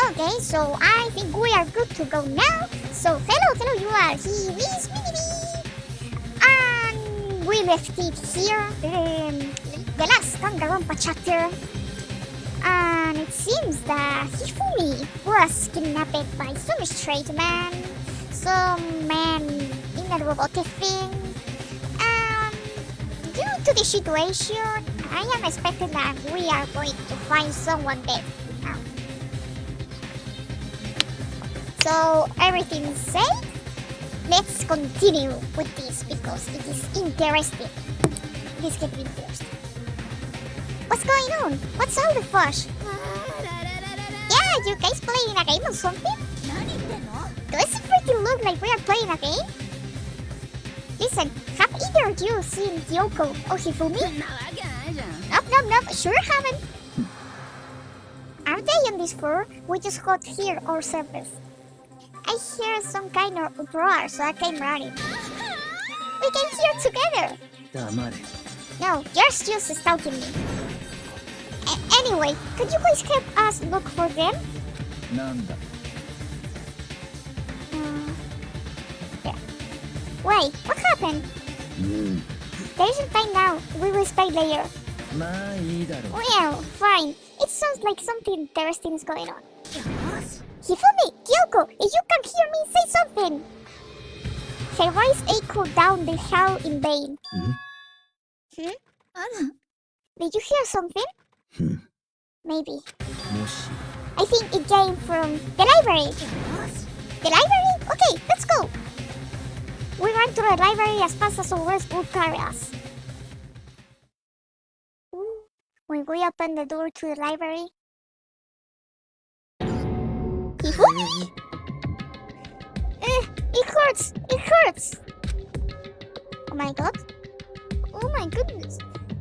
Okay, so I think we are good to go now. So hello, you are here is MiniBee. And we left it here, the last Danganronpa chapter. And it seems that Hifumi was kidnapped by some straight man, some man in a robotic thing. Due to the situation, I am expecting that we are going to find someone dead now. So everything's safe. Let's continue with this because it is interesting. This can be interesting. What's going on? What's all the fuss? Yeah, you guys playing a game or something? Does it pretty look like we are playing a game? Listen, have either of you seen Kyoko or Hifumi? Nope, sure haven't. Are they on this floor? We just got here ourselves. I hear some kind of uproar, so I came running. We came here together. No, you're just stalking me. Anyway, could you please help us look for them? Yeah. Wait, what happened? There isn't time now. We will stay later. Well, fine. It sounds like something interesting is going on. Hifumi, Kyoko, if you can hear me, say something. Her voice echoed down the hall in vain. Did you hear something? Maybe. I think it came from the library. The library? Okay, let's go. We ran to the library as fast as our words would carry us. When we opened the door to the library, Hifumi! It hurts! Oh my god. Oh my goodness.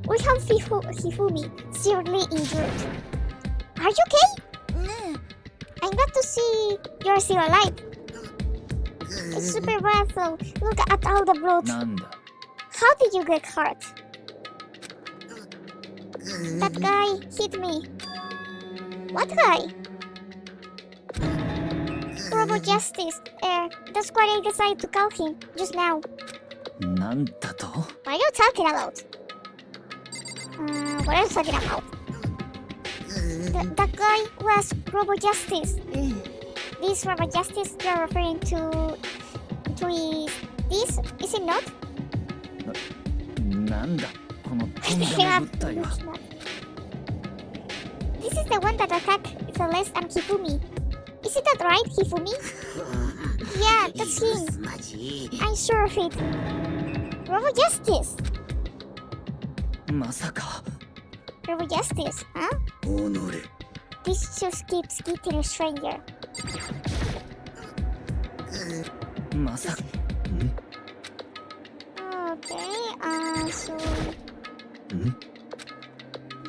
We have Hifumi seriously injured. Are you okay? I'm glad to see you're still alive. It's super bad though. Look at all the blood. How did you get hurt? That guy hit me. What guy? Robo Justice. That's what I decided to call him just now. What are you talking about? What are you talking about? That guy was Robo Justice. This Robo Justice you're referring to is this, is it not? This is the one that attacked Celeste and Hifumi. Isn't that right, Hifumi? Yeah, that's him. I'm sure of it. Robo Justice. Robo Justice, huh? This just keeps getting stranger. Okay, so...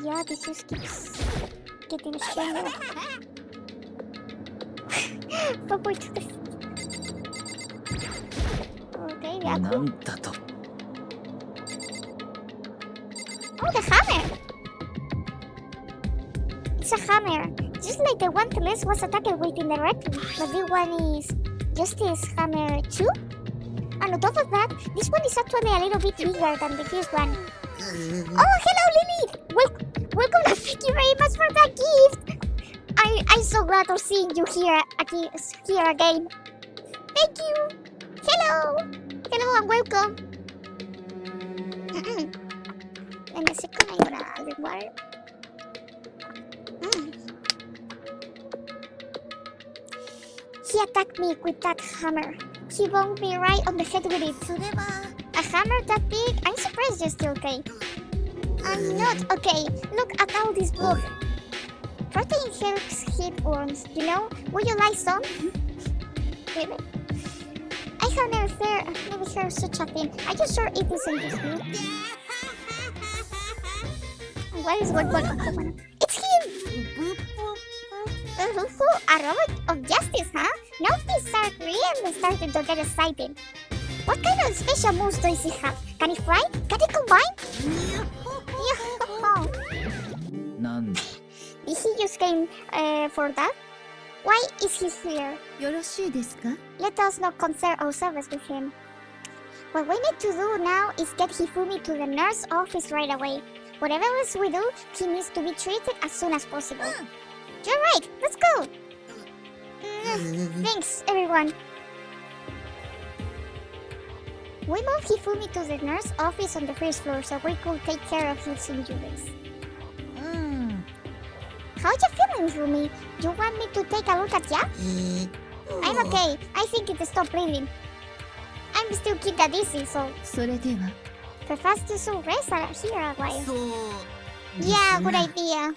Yeah, this just keeps getting stranger. Papa to the... Okay, yeah, cool. Oh, the hammer! It's a hammer, just like the one Celeste was attacked with in the red room, but this one is Justice Hammer 2. And on top of that, this one is actually a little bit bigger than the first one. Oh, hello Lilith! Welcome and thank you very much for that gift! I'm so glad of seeing you here again. Thank you! Hello! Hello and welcome! In a second, I'm gonna drink water. He attacked me with that hammer. He bumped me right on the head with it. A hammer that big? I'm surprised you're still okay. I'm not okay. Look at all this blood. Protein helps hit wounds, you know? Would you like some? Really? I have never heard such a thing. Are you sure it isn't just me? What is going on? It's him! A robot of justice, huh? Now things are really starting to get exciting. What kind of special moves does he have? Can he fly? Can he combine? Did he just came for that? Why is he here? よろしいですか? Let us not concern ourselves with him. What we need to do now is get Hifumi to the nurse office right away. Whatever else we do, he needs to be treated as soon as possible. You're right, let's go! Thanks, everyone. We moved Hifumi to the nurse office on the first floor so we could take care of his injuries. How you feeling, Hifumi? You want me to take a look at ya? I'm okay. I think it stopped bleeding. I'm still kinda dizzy, so それでは perhaps to so rest here a while. Yeah, good idea.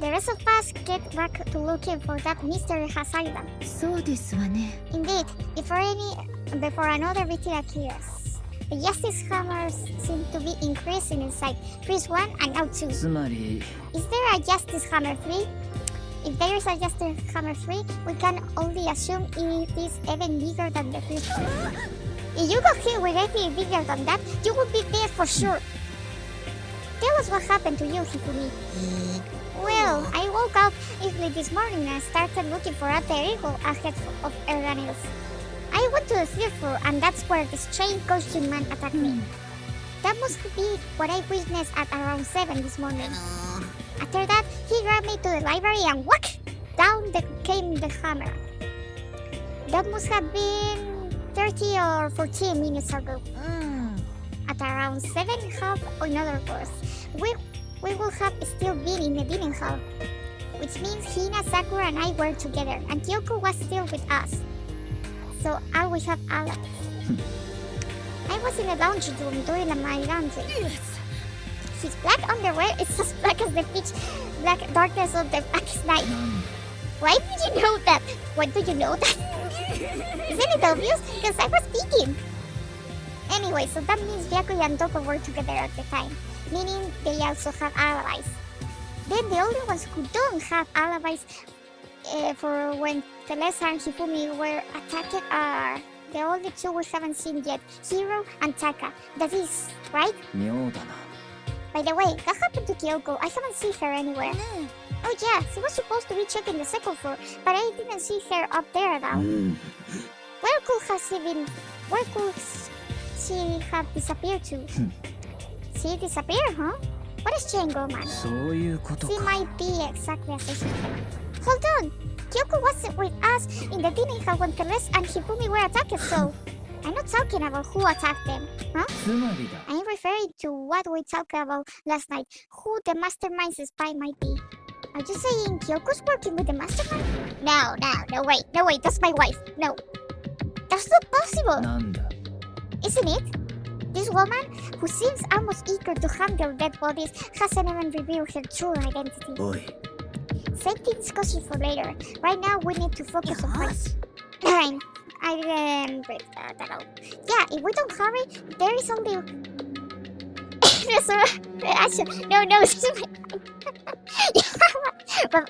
The rest of us get back to looking for that Mr. Hasada. そうですわね Indeed, before another victim appears. The justice hammers seem to be increasing in size. First one and now two. つまり Is there a justice hammer 3? If there is a justice hammer 3, we can only assume it is even bigger than the first one. If you got hit with anything bigger than that, you will be dead for sure. Tell us what happened to you, Hifumi. Well, I woke up early this morning and started looking for a ego ahead of Erganius. I went to the third floor and that's where the strange costume man attacked me. That must be what I witnessed at around 7 this morning. After that, he grabbed me to the library and whack! Down came the hammer. That must have been 30 or 14 minutes ago. At around 7:30, in other words, we will have still been in the dining hall. Which means Hina, Sakura and I were together and Kyoko was still with us. So I will have allies. I was in the laundry room doing my laundry. His black underwear is as black as the pitch black darkness of the blackest night. Why did you know that? Why do you know that? Isn't it obvious? Because I was speaking. Anyway, so that means Byakuya and Doko were together at the time, meaning they also have alibis. Then the only ones who don't have alibis for when Telesa and Hifumi were attacked are the only two we haven't seen yet, Hiro and Taka. That is, right? 妙だな By the way, what happened to Kyoko? I haven't seen her anywhere. Oh yeah, she was supposed to be checking the second floor, but I didn't see her up there now. Where could she have disappeared to? She disappeared, huh? What is Chengo-man? そういうことか She might be exactly as I said. Hold on! Kyoko wasn't with us in the dining hall when Teles and Hifumi were attacked, so... I'm not talking about who attacked them, huh? つまりだ I'm referring to what we talked about last night, who the mastermind's spy might be. Are you saying Kyoko's working with the mastermind? No, wait, that's my wife. No. That's not possible, なんだ isn't it? This woman, who seems almost eager to handle dead bodies, hasn't even revealed her true identity. おい Save the discussion for later. Right now, we need to focus on price. Fine. I didn't break that out. Yeah, if we don't hurry, there is only... Actually, no, excuse me. But...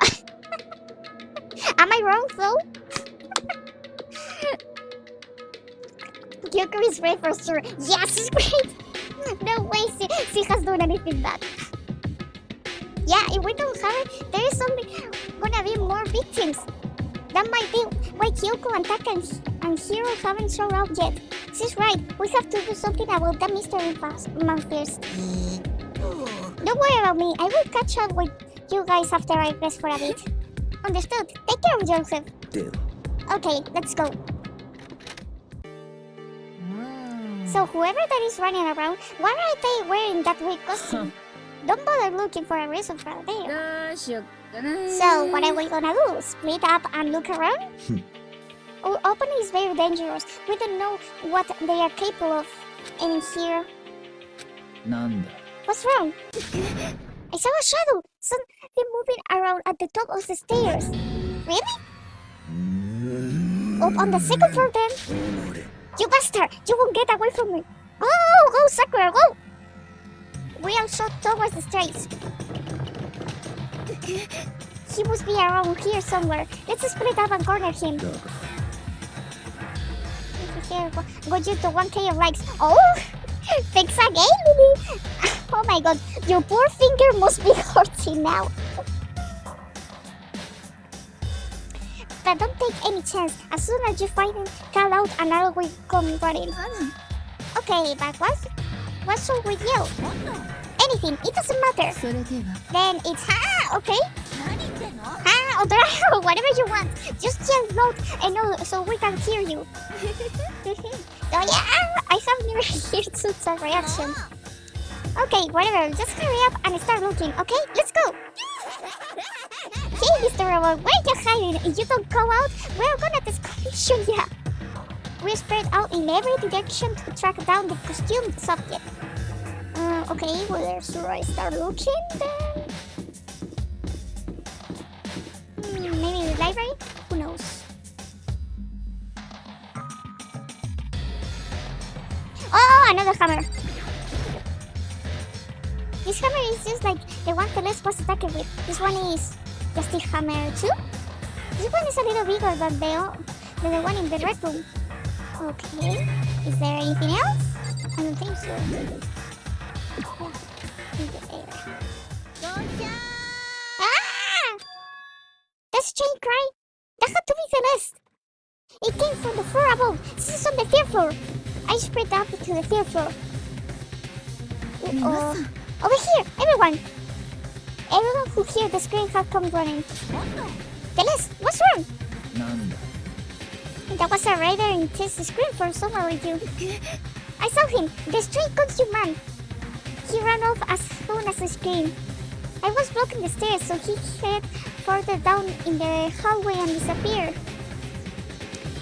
Am I wrong, though? Kyoko is great for sure. Yes, she's great! No way she has done anything bad. Yeah, if we don't hurry, there is only gonna be more victims. That might be why Kyoko and Taka and Hiro haven't shown up yet. She's right. We have to do something about that mystery man first. Don't worry about me. I will catch up with you guys after I rest for a bit. Understood. Take care of yourself. Deal. Okay, let's go. So whoever that is running around, why are they wearing that weird costume? Don't bother looking for a reason for there. どうしよっかな So what are we gonna do? Split up and look around? Opening is very dangerous. We don't know what they are capable of in here. なんだ What's wrong? I saw a shadow. Something moving around at the top of the stairs. Really? Up on the second floor then? You bastard! You won't get away from me. Go, Sakura, go! We all shot towards the stairs. He must be around here somewhere. Let's split up and corner him. Go you to 1k of likes. Oh! Thanks again, Lily! Oh my god, your poor finger must be hurting now. but don't take any chance. As soon as you find him, call out and I will come running. Okay, but what's wrong with you? Anything, it doesn't matter. Then it's okay. Or whatever you want. Just yell loud and so we can hear you. So yeah, I have never heard such a reaction. Okay, whatever, just hurry up and start looking, okay? Let's go! Hey, Mr. Robot, where are you hiding? If you don't go out, we're gonna discover you. We spread out in every direction to track down the costumed subject. Okay, where should I start looking then? Maybe the library? Who knows? Oh, another hammer! This hammer is just like the one Celeste was attacking with. This one is just a hammer too. This one is a little bigger than the one in the red room. Okay. Is there anything else? I don't think so. In the air. Ah! That's a chain cry. That had to be Celeste. It came from the floor above. This is on the third floor. I spread up to the third floor. Over here, everyone! Everyone who hears the scream has come running. Celeste, what's wrong? That was a rather intense scream for someone like you. I saw him, the street costume man. He ran off as soon as I screamed. I was blocking the stairs, so he headed further down in the hallway and disappeared.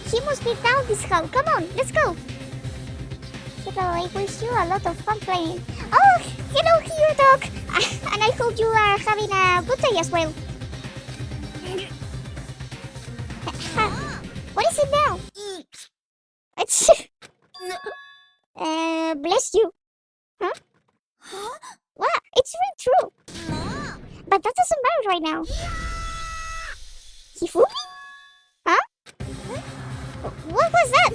He must be down this hall. Come on, let's go! I wish you a lot of fun playing. Oh, hello here, dog. And I hope you are having a good day as well. What is it now? It's... bless you. Huh? What? It's really true. But that doesn't matter right now. Hifumi? Huh? What was that?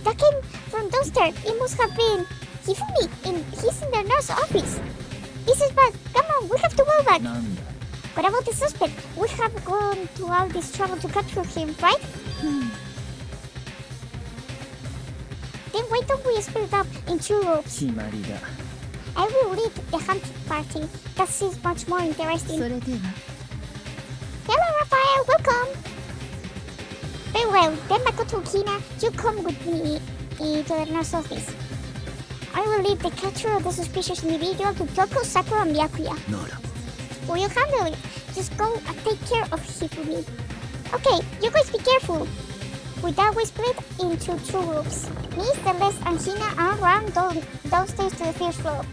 That came from downstairs. It must have been Hifumi. He's in the nurse's office. This is bad. Come on, we have to go back. What about the suspect? We have gone to all this trouble to capture him, right? Then why don't we split up in two groups? I will lead the hunting party. That seems much more interesting. Hello, Raphael. Welcome. Very well. Then Makoto Kina, you come with me to the nurse's office. I will leave the capture of the suspicious individual to Toko, Sakura, and Byakuya. Will you handle it? Just go and take care of Hifumi. Okay, you guys be careful. With that, we split into two groups. Me, Celeste, and Hina are run downstairs to the first floor.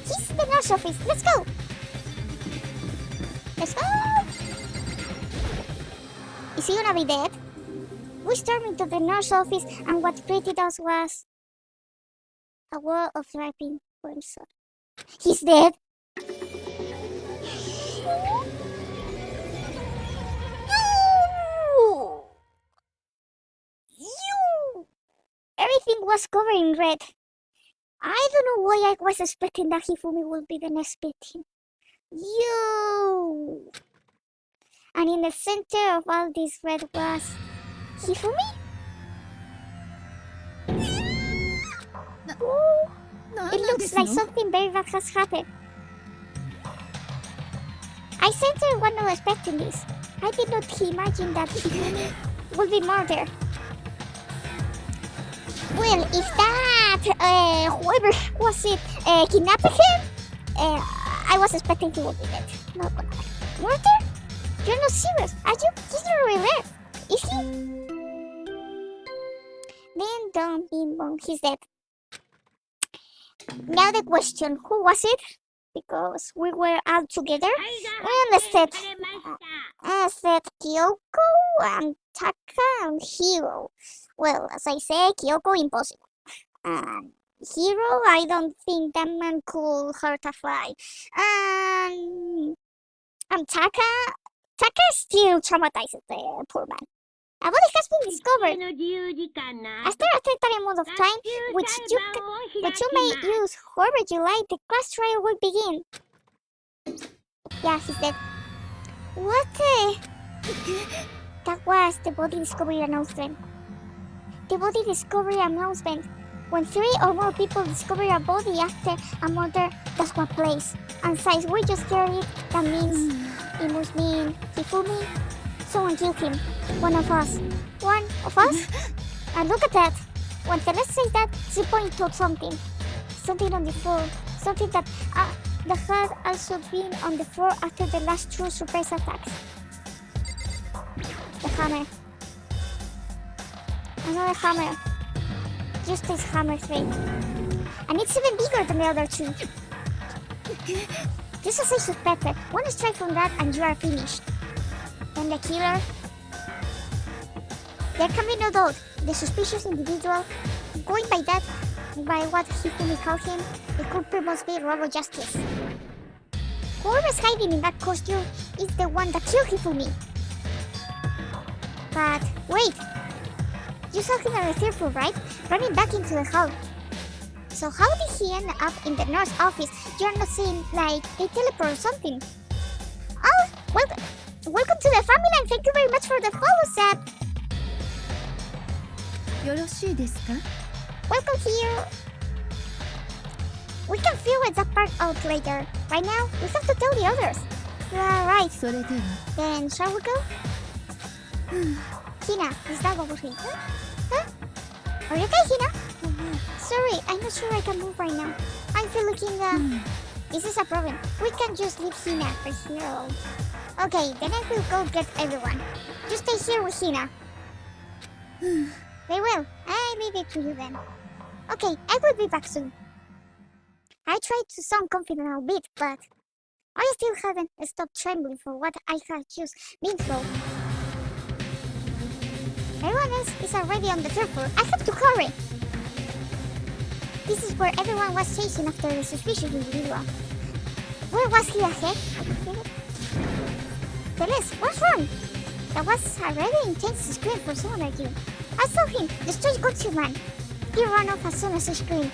He's in the nurse's office. Let's go! Let's go! Is he gonna be dead? We stormed into the nurse's office, and what greeted us was a wall of wrapping for himself. He's dead. You! Everything was covered in red. I don't know why I was expecting that Hifumi would be the next victim. You! And in the center of all this red was Hifumi? Oh, it looks like something very bad has happened. I sensed one not expecting this. I did not imagine that Hifumi would be murdered. Well, if that, whoever was it, kidnapped him, I was expecting he would be dead. Not gonna lie. Murder? You're not serious, are you? He's not really left. Is he? Ding dong, bing bong, he's dead. Now the question, who was it? Because we were all together. And let's set Kyoko and Taka and Hiro. Well, as I say, Kyoko impossible. And Hiro, I don't think that man could hurt a fly. And Taka is still traumatized, the poor man. A body has been discovered. After a certain amount of time, which you may use however you like, the class trial will begin. Yeah, he's dead. What the? That was the body discovery announcement. The body discovery announcement. When 3 or more people discover a body after a murder, that's what plays. And since we just heard it, that means it must mean Hifumi. Someone killed him. One of us. One of us? And look at that. When Celeste says that, she points to something. Something on the floor. Something that had also been on the floor after the last 2 surprise attacks. The hammer. Another hammer. Just this hammer thing. And it's even bigger than the other 2. Just a slice of pepper. One strike from that and you are finished. Then the killer. There can be no doubt. The suspicious individual, going by that, by what Hifumi called him, the culprit must be Robo Justice. Whoever's hiding in that costume is the one that killed Hifumi. But wait, you saw him on the 3rd floor, right? Running back into the hall. So how did he end up in the nurse office? You're not saying like they teleport or something. Oh, welcome to the family and thank you very much for the follow, Sap. よろしいですか? Welcome here. We can figure that part out later. Right now, we have to tell the others. Right. それでは Then shall we go? Hina, is that what we're saying? Huh? Are you okay, Hina? Sorry, I'm not sure I can move right now. I feel looking, This is a problem. We can just leave Hina right here. Okay, then I will go get everyone. Just stay here with Hina. Very well. I leave it to you then. Okay, I will be back soon. I tried to sound confident a bit, but I still haven't stopped trembling for what I had just been through. Everyone else is already on the 3rd floor. I have to hurry! This is where everyone was chasing after the suspicious individual. Where was he ahead? Celeste, what's wrong? That was a really intense scream for someone like you. I saw him, the strange got man. He ran off as soon as I screamed.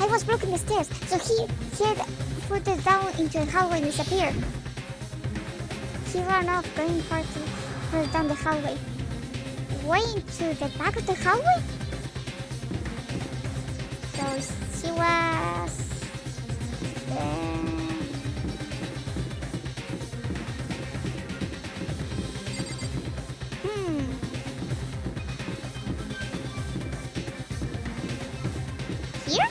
I was blocking the stairs, so he heard further down into the hallway and disappeared. He ran off, going further down the hallway. Way into the back of the hallway? So she was... Here?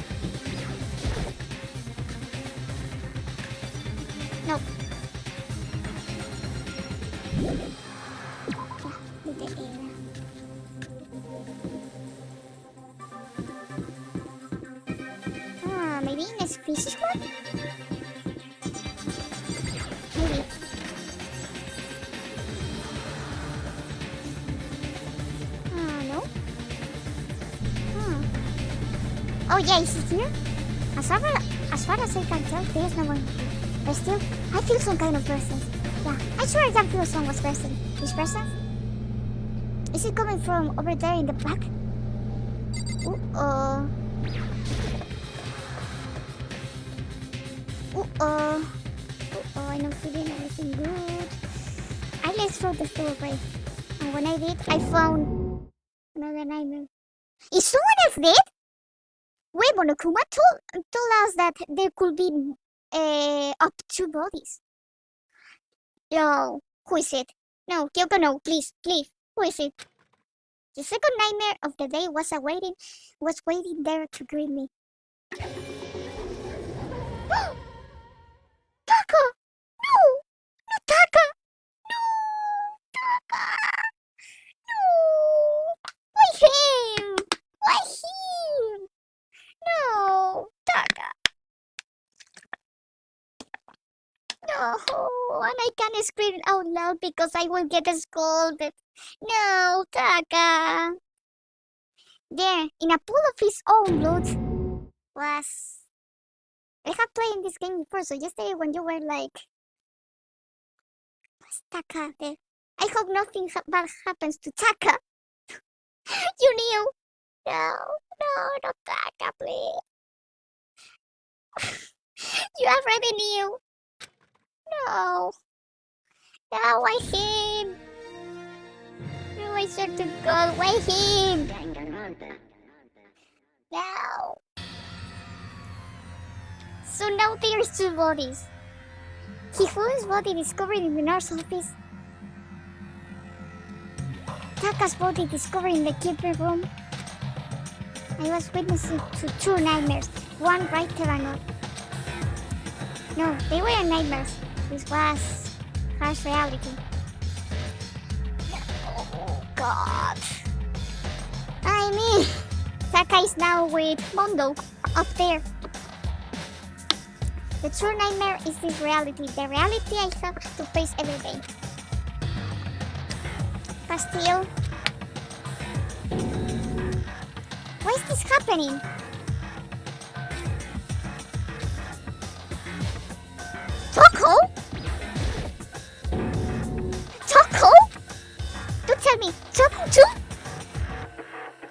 Nope. With the air. Maybe in a species one? Maybe. No? Oh yeah, is it here? As far as I can tell, there's no one here. But still, I feel some kind of presence. Yeah, I'm sure I can feel someone's presence. Which presence? Is it coming from over there in the back? Uh-oh. I'm not feeling anything good. I let's throw the store away. And when I did, I found another nightmare. Is someone else dead? Wait, Monokuma told us that there could be up to 2 bodies. Yo, who is it? No, Kyoko, no, please. Who is it? The second nightmare of the day was waiting there to greet me. Taka! No! No, Taka! No! Taka! No! Why him? Why him? No! Taka! No! And I can't scream out loud because I will get scolded. No! Taka! There, in a pool of his own blood, was... I have played this game before, so yesterday when you were like, what's Taka there? I hope nothing bad happens to Taka. You knew. No, not Taka, please. You already knew. No. No, why him? No, I swear to God, why him? No. So now there's two bodies. Hifu's body discovered in the nurse office. Taka's body discovered in the keeper room. I was witnessing to two nightmares, one brighter than another. No, they were nightmares. This was harsh reality. Oh God. I mean, Taka is now with Mondo up there. The true nightmare is this reality, the reality I have to face every day. But still, why is this happening? Toko? Toko? Don't tell me, Toko too?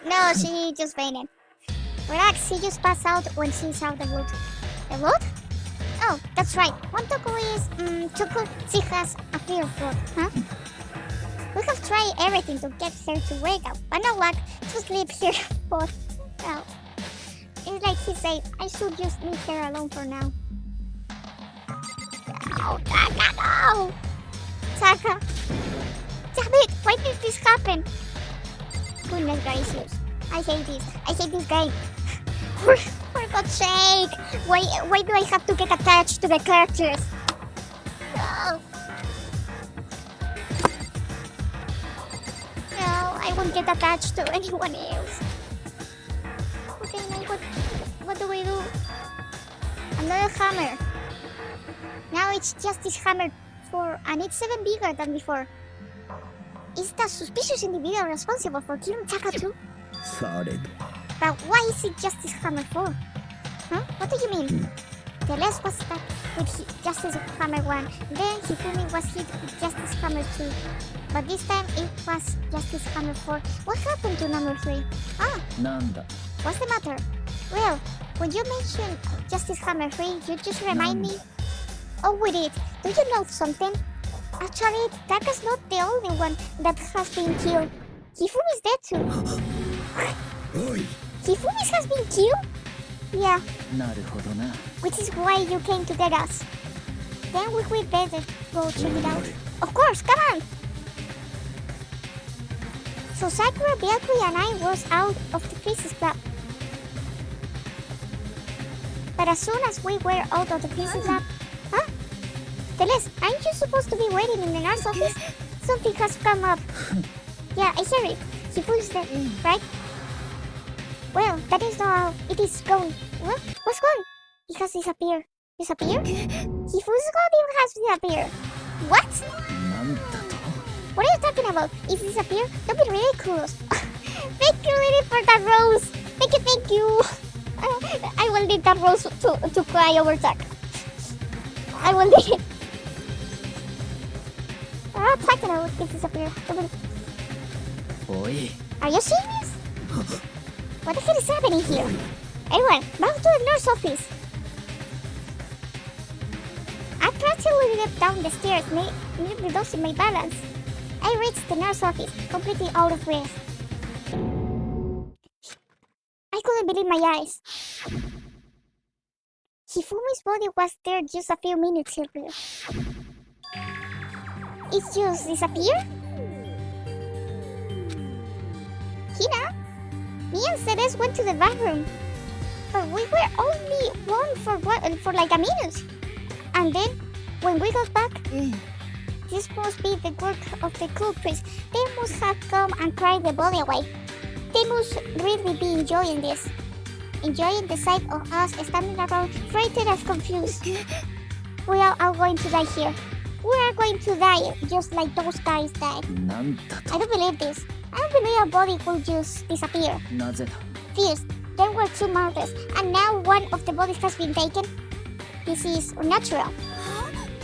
No, she just fainted. Relax, she just passed out when she saw the blood. The blood? Oh, that's right. One Toko is, Toko, she has a fear of blood, huh? We have tried everything to get her to wake up, but no luck to sleep here for now. It's like he said, I should just leave her alone for now. No, Taka, no! Taka! Damn it! Why did this happen? Goodness gracious. I hate this. I hate this game. For God's sake! Why do I have to get attached to the characters? No! No, I won't get attached to anyone else. Okay, now what do we do? Another hammer. Now it's just this hammer and it's even bigger than before. Is the suspicious individual responsible for killing Taka too? But why is it just this hammer for? Huh? What do you mean? The last was stuck with Justice Hammer 1. Then Hifumi was hit with Justice Hammer 2. But this time it was Justice Hammer 4. What happened to number 3? Ah! Nanda. What's the matter? Well, when you mentioned Justice Hammer 3, you just remind me. Oh, we did. Do you know something? Actually, Taka's not the only one that has been killed. Hifumi's dead too. Hifumi has been killed? Yeah. Which is why you came to get us. Then we better go check it out. Of course, come on! So Sakura, Byakuya and I was out of the Princess Club. But as soon as we were out of the Princess Club... Huh? Teles, aren't you supposed to be waiting in the nurse office? Something has come up. Yeah, I hear it. Hifumi's dead, right? Well, that is not how it is going. What? What's gone? It has disappeared. Disappeared? Hifu's body has disappeared. What? What are you talking about? It disappeared? Don't be ridiculous. Thank you really for that rose. Thank you. I will need that rose to cry over Taka. I will need it. Taka, no, it disappeared. Are you serious? What the hell is happening here? Everyone, back to the nurse office. I practically leapt down the stairs, nearly losing my balance. I reached the nurse office, completely out of breath. I couldn't believe my eyes. Hifumi's body was there just a few minutes earlier. It just disappeared? Hina? Me and Ceres went to the bathroom, but we were only gone for like a minute. And then, when we got back, this must be the work of the culprits. They must have come and cried the body away. They must really be enjoying this. Enjoying the sight of us standing around, frightened and confused. We are all going to die here. We are going to die just like those guys died. I don't believe this. I don't believe a body will just disappear. First, there were 2 murders, and now one of the bodies has been taken. This is unnatural.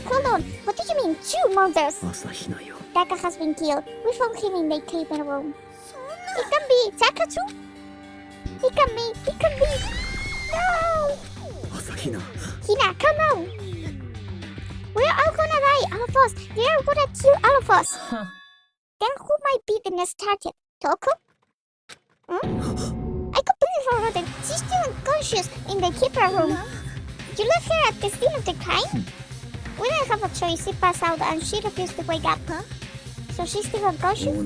Hold on, what do you mean 2 murders? Taka has been killed. We found him in the cabin room. It can be Taka too? It can be. No! Hina, come on! We're all gonna die, all of us. They are gonna kill all of us. Huh. Then who might be the next target? Toko? I completely forgot that she's still unconscious in the keeper room. You left her at the scene of the crime? We didn't have a choice. She passed out and she refused to wake up, huh? So she's still unconscious?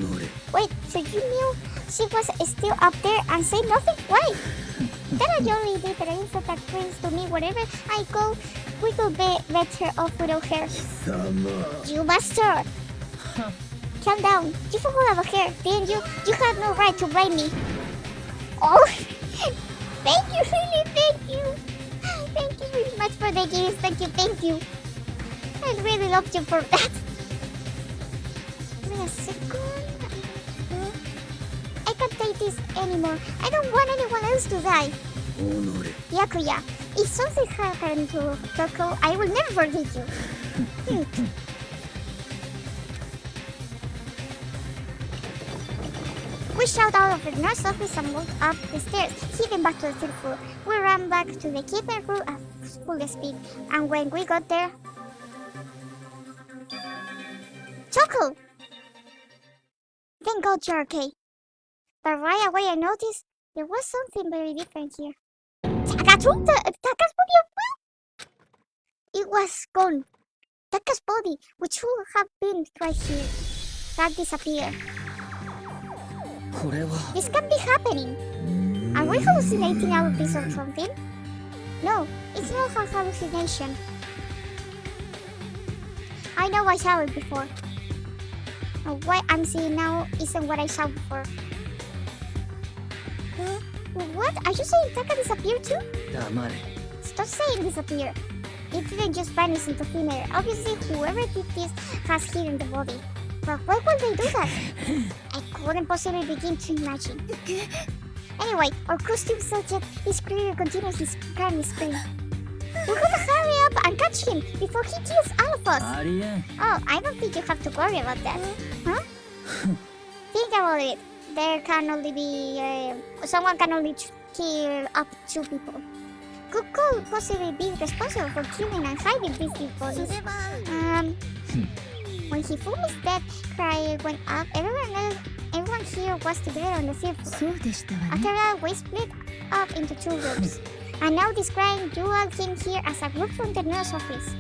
Wait, so you knew she was still up there and said nothing? Why? Then I only did the info that brings to me wherever I go. We could be better off without her. You bastard! Calm down. You forgot about her, didn't you? You have no right to blame me. Oh, thank you, really, thank you. Thank you very much for the gifts. Thank you. I really love you for that. Wait a second. I can't take this anymore. I don't want anyone else to die. Yakuya, if something happened to Toko, I will never forgive you. We shot out of the nurse office and moved up the stairs, heading back to the third floor. We ran back to the keeper room at full speed, and when we got there... Toko! Thank God you're okay. But right away I noticed there was something very different here. Taka's body as well? It was gone. Taka's body, which should have been right here, had disappeared. This can't be happening. Are we hallucinating all of this or something? No, it's not a hallucination. I know I saw it before. What I'm seeing now isn't what I saw before. What? Are you saying Taka disappeared too? Stop saying disappear. It didn't just vanish into thin air. Obviously, whoever did this has hidden the body. But why would they do that? I couldn't possibly begin to imagine. Anyway, our costume subject is clearly continues his crime spree. We gotta hurry up and catch him before he kills all of us. Oh, I don't think you have to worry about that. Huh? Think about it. There can only be... someone can only kill up to 2 people. Who could possibly be responsible for killing and hiding these bodies? When Hifumi's death cry went up, everyone here was together on the third floor. After that, we split up into 2 groups. And now this crying duo came here as a group from the nurse office.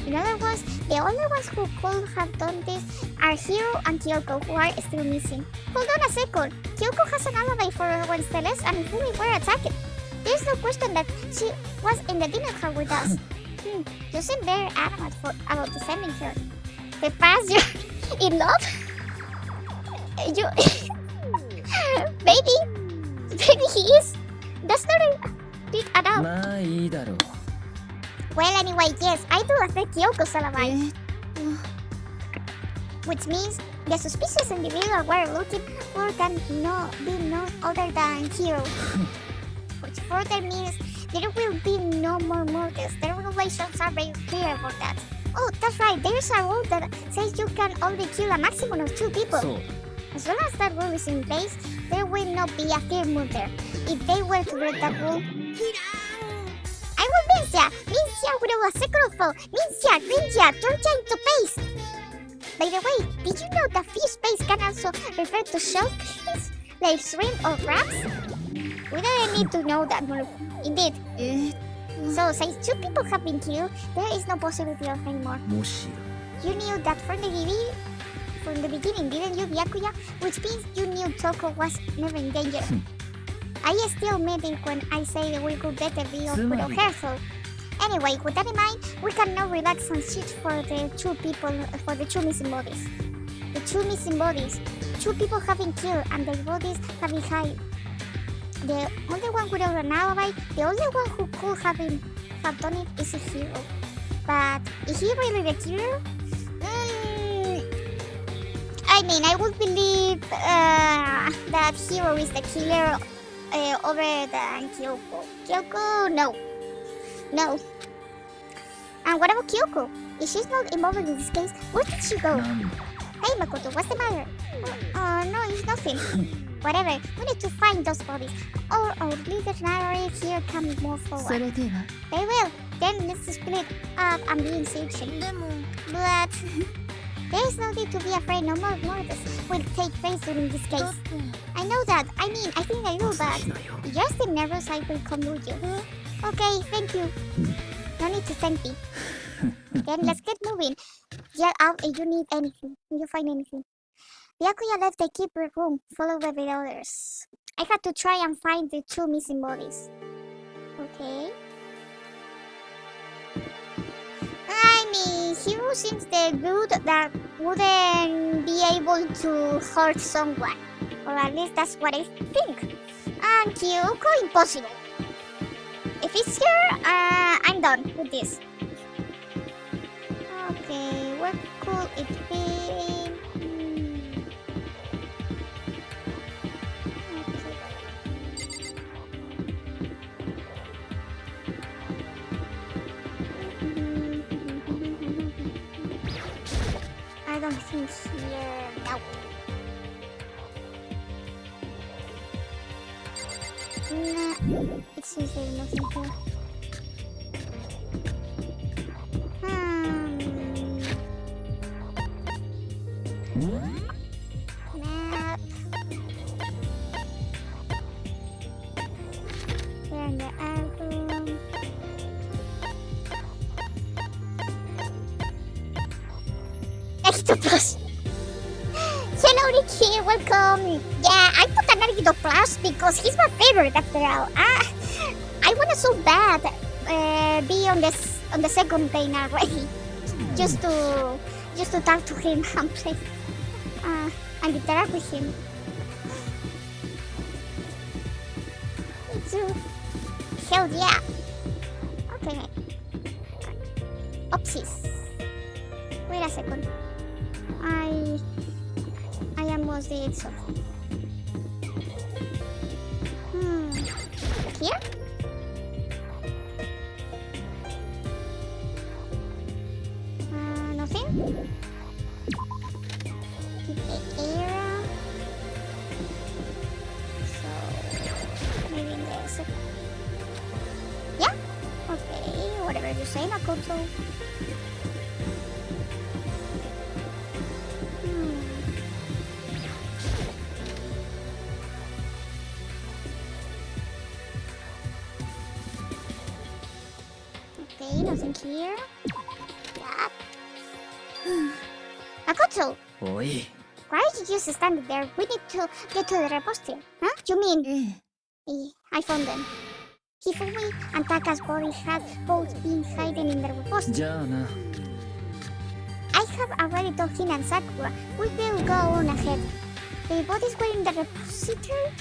In other words, the only ones who could have done this are Hiro and Kyoko, who are still missing. Hold on a second. Kyoko has an alibi for when Celeste and Hifumi were attacked. There's no question that she was in the dinner hall with us. You seem very adamant about defending her. The past you're in love? You... Maybe he is. That's not a big enough. Well, anyway, yes, I do affect Kyoko's alibi. Which means the suspicious individual we're looking for can be none other than Hiro. Which further means there will be no more murders. The regulations are very clear about that. Oh, that's right, there's a rule that says you can only kill a maximum of 2 people. As long as that rule is in place, there will not be a third murder. If they were to break that rule... I will Mincia without a second of all. Mincia, turn into paste. By the way, did you know that fish paste can also refer to shellfish, like shrimp or crabs? We don't need to know that more. Indeed. So, since 2 people have been killed, there is no possibility of any more. You knew that from the beginning, didn't you, Byakuya? Which means you knew Toko was never in danger. I still mean it when I say we could better be off without her, so... Anyway, with that in mind, we can now relax and search for the 2 missing bodies. The 2 missing bodies. 2 people have been killed and their bodies have been hidden. The only one without an alibi, the only one who could have done it is a Hiro. But is he really the killer? I mean, I would believe that Hiro is the killer over than Kyoko. Kyoko, no. And what about Kyoko? If she's not involved in this case, where did she go? Hey Makoto, what's the matter? No, it's nothing. Whatever, we need to find those bodies. Or our leader narrator here can move forward. それでは They will. Then let's split up and be in section. でも But there is no need to be afraid. No more murders will take place during this だっ case. て I know that. I mean, I think I do, but if you're still nervous, I will come with you. Okay, thank you. No need to thank me. Then let's get moving. Yell out if you need anything. If you find anything. Byakuya left the keeper room, followed by the others. I had to try and find the two missing bodies. Okay. I mean, Hiro seems the dude that wouldn't be able to hurt someone. Or at least that's what I think. And Kyoko, impossible. If it's here, I'm done with this. Okay, what could it be? I don't think here. No. Nah, it seems there's nothing here. Map. We're in the album. Ectopus. Hello, Ricky. Welcome. Yeah, I put an Ectopus because he's my favorite after all. I wanna so bad be on the second plane already, just to talk to him and play and interact with him. Me too. Hell yeah. Okay. Oopsies. Wait a second. I almost did something. Here? Nothing? Keep the air. So maybe in the second. Yeah? Okay, whatever you say, Makoto. Okay, nothing here. Yeah. Makoto, おい why did you just stand there? We need to get to the repository. Huh? You mean? ええ I found them. Hifumi and Taka's bodies had both been hidden in the repository. じゃあな I have already told Hina and Sakura. We will go on ahead. The bodies were in the repository?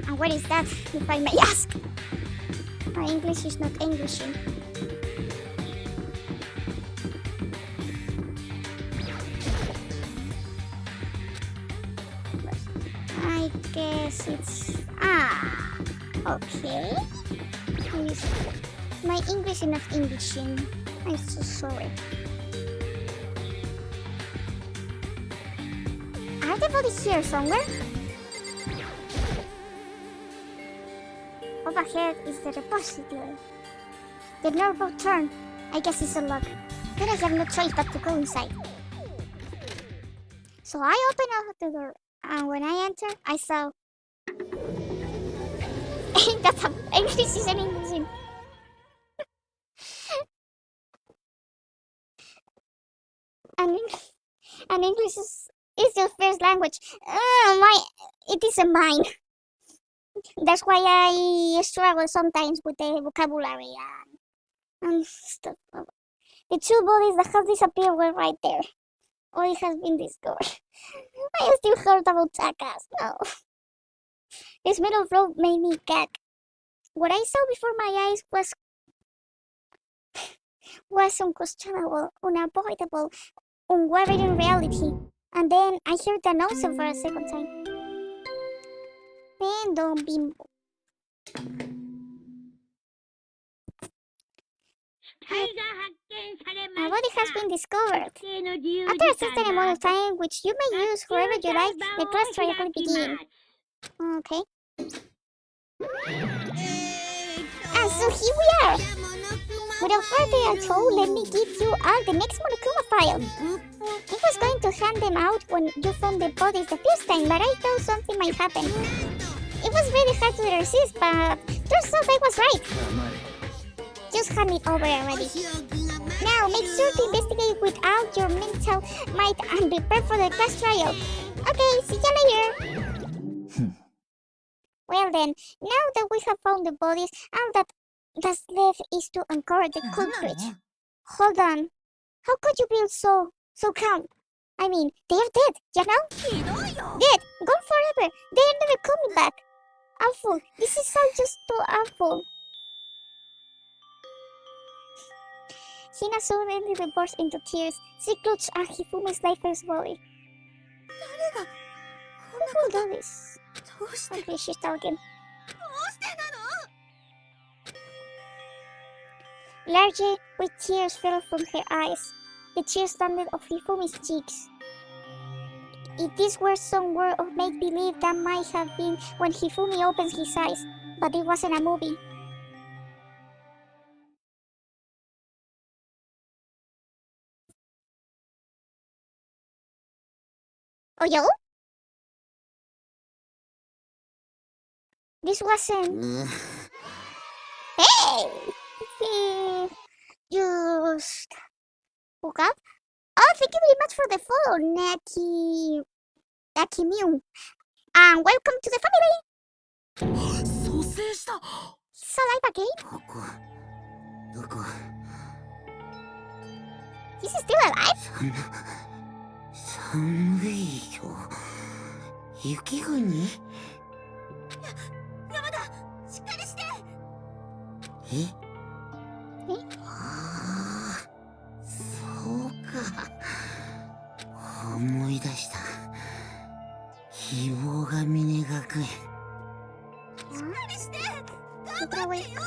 And what is that, if I may ask? My English is not Englishing. I guess it's... okay. My English is not Englishing. I'm so sorry. Are the bodies here somewhere? Up ahead is the repository. The northbound turn. I guess it's unlocked. Then I have no choice but to go inside. So I opened up the door, and when I entered, I saw... That's how English is an English. And English is your first language. It isn't mine. That's why I struggle sometimes with the vocabulary and stuff. The two bodies that have disappeared were right there. Or it has been discovered. I still heard about Taka's. No. This middle road made me gag. What I saw before my eyes was unquestionable, unavoidable, unwavering reality. And then I heard the announcer for a second time. Random bimbo. body has been discovered. After a certain amount of time, which you may use wherever you like, the class trial will begin. Okay. And so here we are. Without further ado, let me give you all the next Monokuma file. I was going to hand them out when you found the bodies the first time, but I thought something might happen. It was really hard to resist, but turns out I was right. Just hand it over already. Now, make sure to investigate with all your mental might and prepare for the class trial. Okay, see you later. Well then, now that we have found the bodies, all that's left is to uncover the culprit. Hold on. How could you be so calm? I mean, they are dead, you know? Dead, gone forever. They are never coming back. Awful. This is all just too awful. Hina suddenly burst into tears. She clutched at Hifumi's lifeless body. Who will do this? Okay, she's talking. Largely, with tears fell from her eyes. The tears landed on Hifumi's cheeks. If this were some world of make-believe, that might have been when Hifumi opens his eyes, but it wasn't a movie. Oh, yo? This wasn't... Hey! He just woke up. Oh, thank you very much for the follow, Naki Mew. And welcome to the family. He's alive again. He's still alive? 寒いよ。雪国？山田、しっかりして。え？ああ、そうか。思い出した。希望が峰学園。しっかりして。頑張ってよ。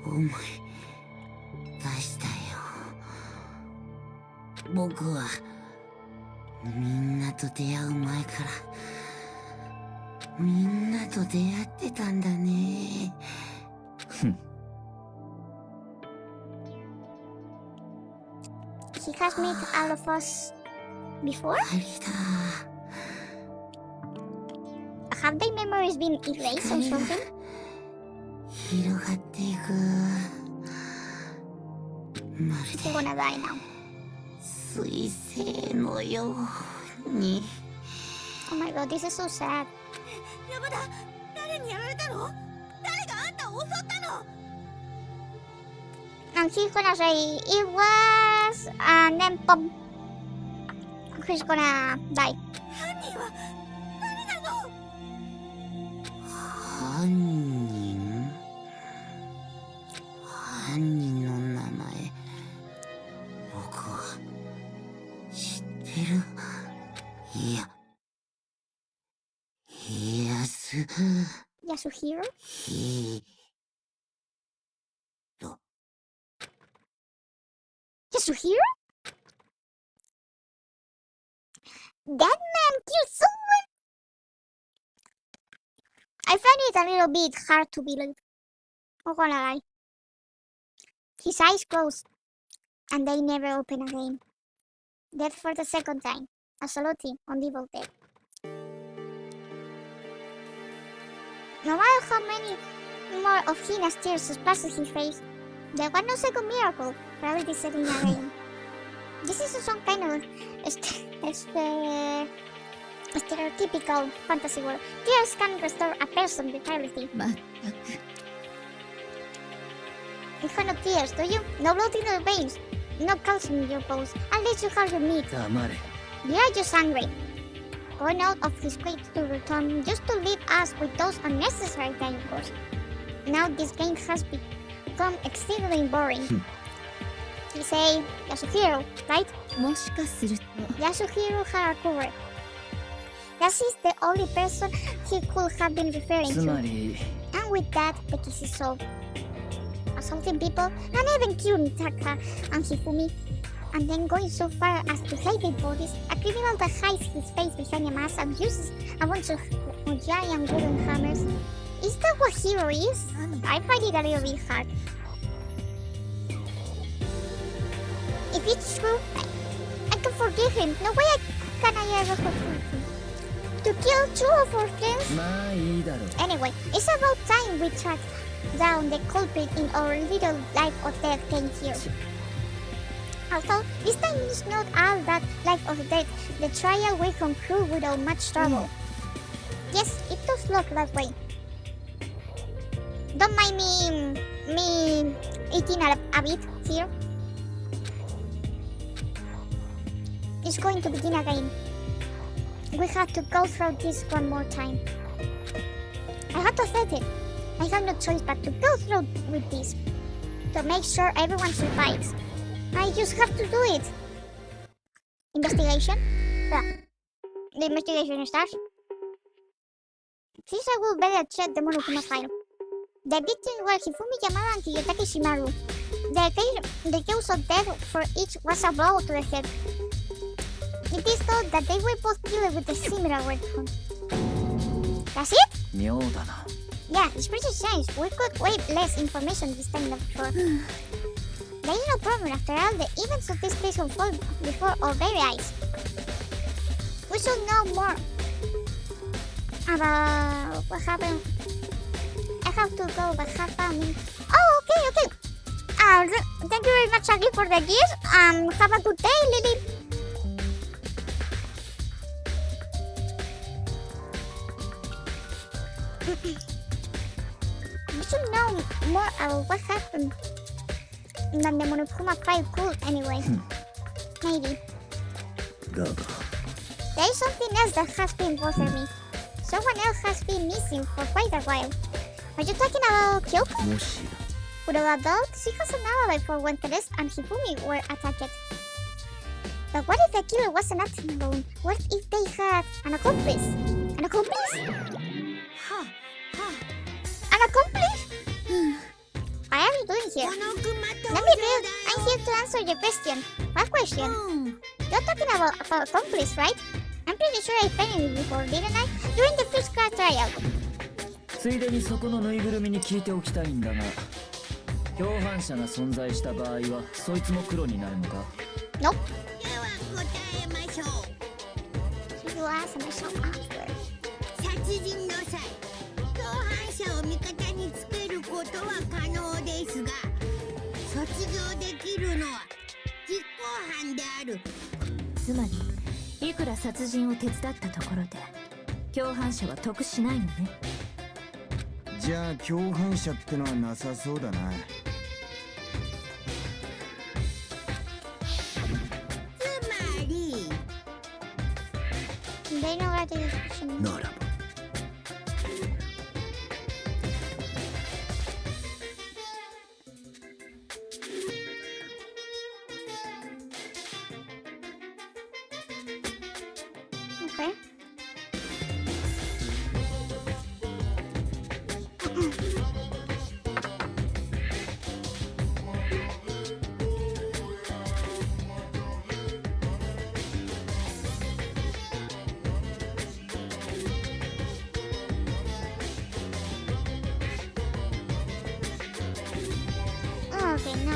思い出したよ。僕はみんなと出会う前からみんなと出会ってたんだね。He has met all of us before? ありだ。Have their memories been erased or something? 広がっていく。まる He's で gonna die now. 彗星のように。 Oh my god, this is so sad. 山田、誰にやられたの？誰があんたを襲ったの？ And he's gonna say it was, and then pop. He's gonna die. 犯人は誰なの？犯人？犯人の名前僕は知ってる。いやYasuhiro? ヒーロ。 Yasuhiro? That man killed someone? I find it a little bit hard to believe. Not gonna lie. His eyes closed, and they never open again. Dead for the second time. Absolutely undevoted. No matter how many more of Hina's tears splashed his face, there was no second miracle. Reality setting again. This is some kind of stereotypical fantasy world. Tears can restore a person to reality. まったく You have no tears, do you? No blood in your veins, no calcium in your bones. At least you have your meat. 黙れ You are just angry. Going out of his way to return just to leave us with those unnecessary dangers. Now this game has become exceedingly boring. You say Yasuhiro, right? もしかすると Yasuhiro Harakure. That is the only person he could have been referring つ to. まり And with that, the case is solved. As insulting people, and even killing Taka and Hifumi, and then going so far as to hate dead bodies, a criminal that hides his face behind a mask and uses a bunch of giant wooden hammers. Is that what hero is? I find it a little bit hard. If it's true, I can forgive him. No way can I ever forgive him. To kill 2 of our friends? まあいいだろう。 Anyway, it's about time we track down the culprit in our little life or death game here. Also, this time is not all that life or death. The trial will conclude without much trouble. Yes, it does look that way. Don't mind me eating a bit here. It's going to begin again. We have to go through this one more time. I have to set it. I have no choice but to go through with this. To make sure everyone survives. I just have to do it. Investigation? Yeah. The investigation starts. Since I will better check the Monokuma file. The victims were Hifumi Yamada and Kiyotake Shimaru. The cause of death for each was a blow to the head. It is thought that they were both killed with a similar weapon. That's it? 妙だな。 Yeah, it's pretty strange. We got way less information this time than before. There is no problem after all. The events of this place unfold before our very eyes. We should know more about what happened. I have to go, but have fun. Oh, okay. Thank you very much, Agli, for the gift. Have a good day, Lily. We should know more about what happened than the Monokuma file could, anyway. Maybe. だが There is something else that has been bothering me. Someone else has been missing for quite a while. Are you talking about Kyoko? もし Without a doubt, she has an alibi for when Teres and Hifumi were attacked. But what if the killer wasn't acting alone? What if they had an accomplice? An accomplice? An accomplice? What are you doing here? Let me read. I'm here to answer your question. What question? You're talking about accomplice, right? I'm pretty sure I found it before, didn't I? During the first car trial. ついでにそこのぬいぐるみに聞いておきたいんだが、共犯者が存在した場合はそいつも黒になるのか？ Nope. では答えましょう。 So you ask myself after. 殺人の際、共犯者を味方につけることは可能ですが、卒業できるのは実行犯である。つまりいくら殺人を手伝ったところで共犯者は得しないのね。じゃあ共犯者ってのはなさそうだな。つまり They know what it is. ならば Okay. Okay, no.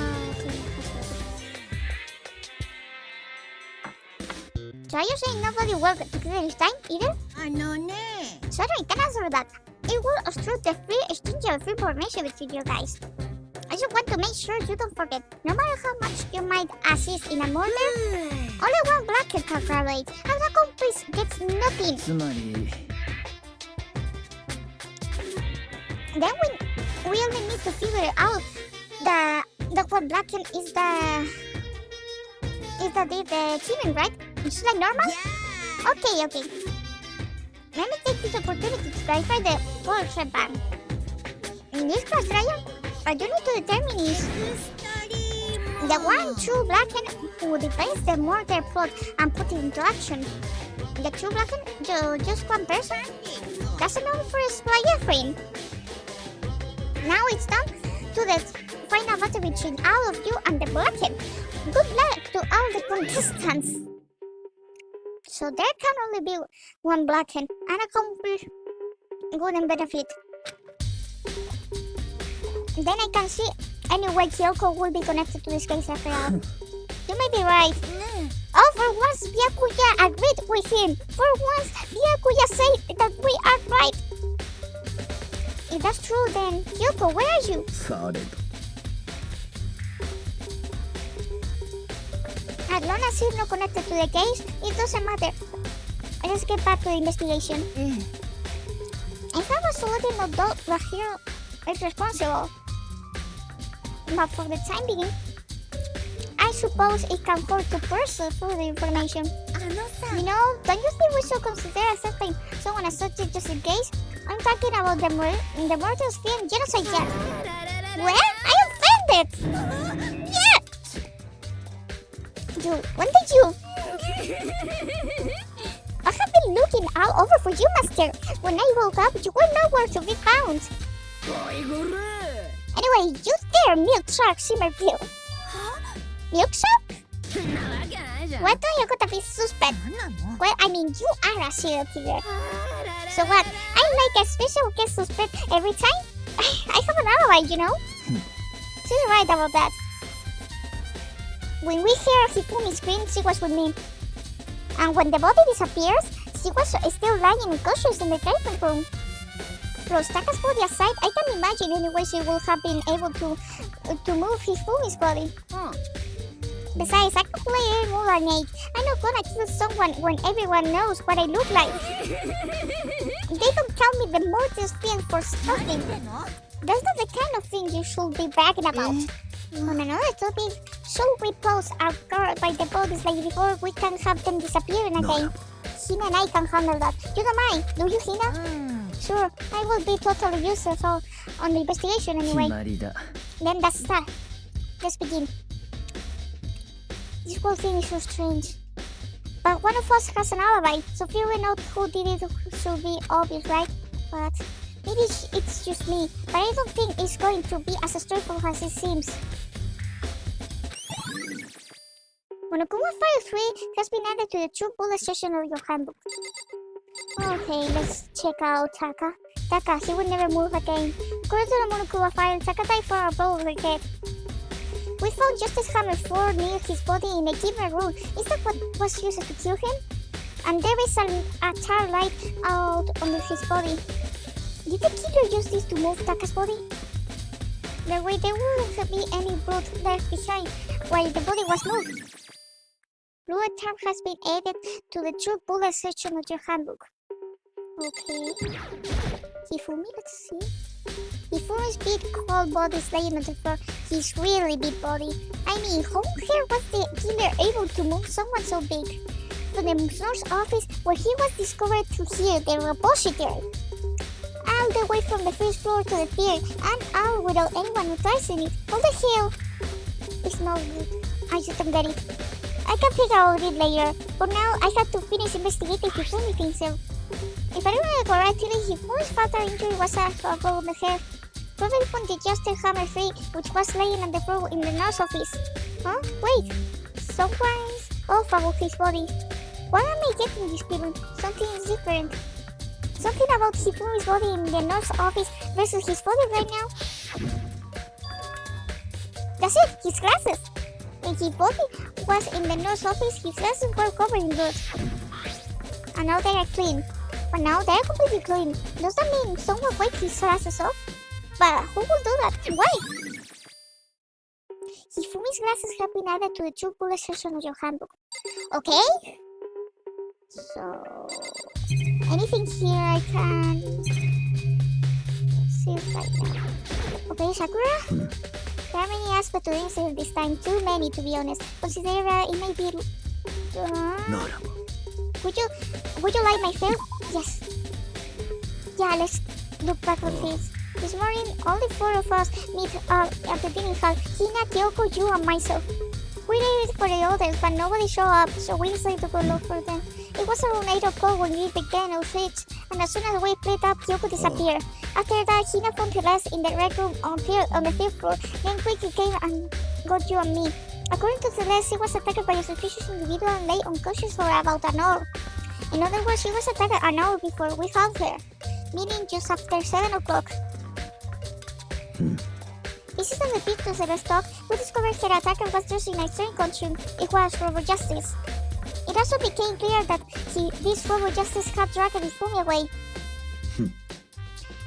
So are you saying nobody worked together this time either? あのね、 Sorry, I can't answer that. It will obstruct the free exchange of information between you guys. I just want to make sure you don't forget. No matter how much you might assist in a murder, only one blackhead can correlate, and the accomplice gets nothing. つまり Then we only need to figure out the one blackhead is the human, right? It's like normal? Yeah. Okay. Let me take this opportunity to clarify the bullshit ban. In this cross trial, what you need to determine is the one true blackhead who devised the murder plot and put it into action. The true blackhead, just one person? That's enough for a spy friend. Now it's time to the final battle between all of you and the Blacken. Good luck to all the contestants. So there can only be one Blacken, and accomplish wouldn't benefit. Then I can see anyway Kyoko will be connected to this case after all. You may be right. Oh, for once Byakuya agreed with him. For once Byakuya said that we are right. If that's true, then Kyoko, where are you? されど As long as he's not connected to the case, it doesn't matter. Let's get back to the investigation. If I was letting no doubt that Hiro is responsible. But for the time being, I suppose it can afford to pursue further information. You know, don't you think we should consider accepting someone as such just in case? I'm talking about the mortal sphere genocide yet. Well, I offended! Yeah! When did you? I have been looking all over for you, Master. When I woke up, you were nowhere to be found. Anyway, you there, Milk Shark Shimmerville. Milk Shark? Why don't you gotta be suspect? Well, I mean, you are a serial killer. So what? I'm like a special guest suspect every time? I have an alibi, you know? She's right about that. When we heard Hifumi scream, she was with me. And when the body disappears, she was still lying unconscious in the treatment room. Plus, Taka's body aside, I can imagine any way she would have been able to move Hifumi's body. Besides, I can play more than 8. I'm not gonna kill someone when everyone knows what I look like. They don't tell me the mortal sphere for nothing. That's not the kind of thing you should be bragging about. On another topic, should we post our guard by the bodies like before we can have them disappearing again? Hina and I can handle that. You don't mind, do you, Hina? Sure, I will be totally useless on the investigation anyway. 決まりだ Then that's that. Let's begin. This whole thing is so strange. But one of us has an alibi, so figuring out who did it should be obvious, right? But maybe it's just me. But I don't think it's going to be as straightforward as it seems. Monokuma File 3 has been added to the true bullet section of your handbook. Okay, let's check out Taka. Taka, he would never move again. According to the Monokuma file, Taka died from a blow of the head. We found Justice Hammer 4 near his body in a given room. Is that what was used to kill him? And there is a tar light out under his body. Did the killer use this to move Taka's body? That way there wouldn't be any blood left behind while the body was moved. Blue tar has been added to the true bullet section of your handbook. Okay. Hifumi, let's see. Hifumi's big cold body is laying on the floor. His really big body. I mean, how here was the killer able to move someone so big? From the nurse office where he was discovered to here, the repository. All the way from the first floor to the pier, and all without anyone noticing it. What the hell? It's not good. I just don't get it. I can figure out it later, but now I have to finish investigating Hifumi himself. If I remember correctly, Hifumi's fatal injury was a blow on the head. Probably from the Justice Hammer 3, which was laying on the floor in the nurse office. Huh? Wait, someone's off about his body. Why am I getting this feeling? Something is different. Something about Hifumi's body in the nurse office versus his body right now. That's it, his glasses. When his body was in the nurse office, his glasses were covered in blood. And now they are clean. But now they are completely clean. Does that mean someone wiped his glasses off? But who will do that? Why? Hifumi's glasses have been added to the true bullet section of your handbook. Okay? So... anything here I can... see if I can... Okay, Sakura? There are many aspects to the incident this time. Too many, to be honest. Consider it may be... Would you like my film? Yes. Yeah, let's look back on this. This morning, only 4 of us meet up at the dining hall. Hina, Kyoko, you, and myself. We waited for the others, but nobody showed up, so we decided to go look for them. It was around 8 o'clock when we began our search, and as soon as we split up, Kyoko disappeared. After that, Hina found Celeste in the red room on the 5th floor, then quickly came and got you and me. According to Celeste, she was attacked by a suspicious individual and lay unconscious for about an hour. In other words, she was attacked an hour before we found her, meaning just after 7 o'clock. Based on the pictures Celeste took, we discovered her attacker was dressed in a strange costume. It was Robot Justice. It also became clear that this Robot Justice had dragged Hifumi away.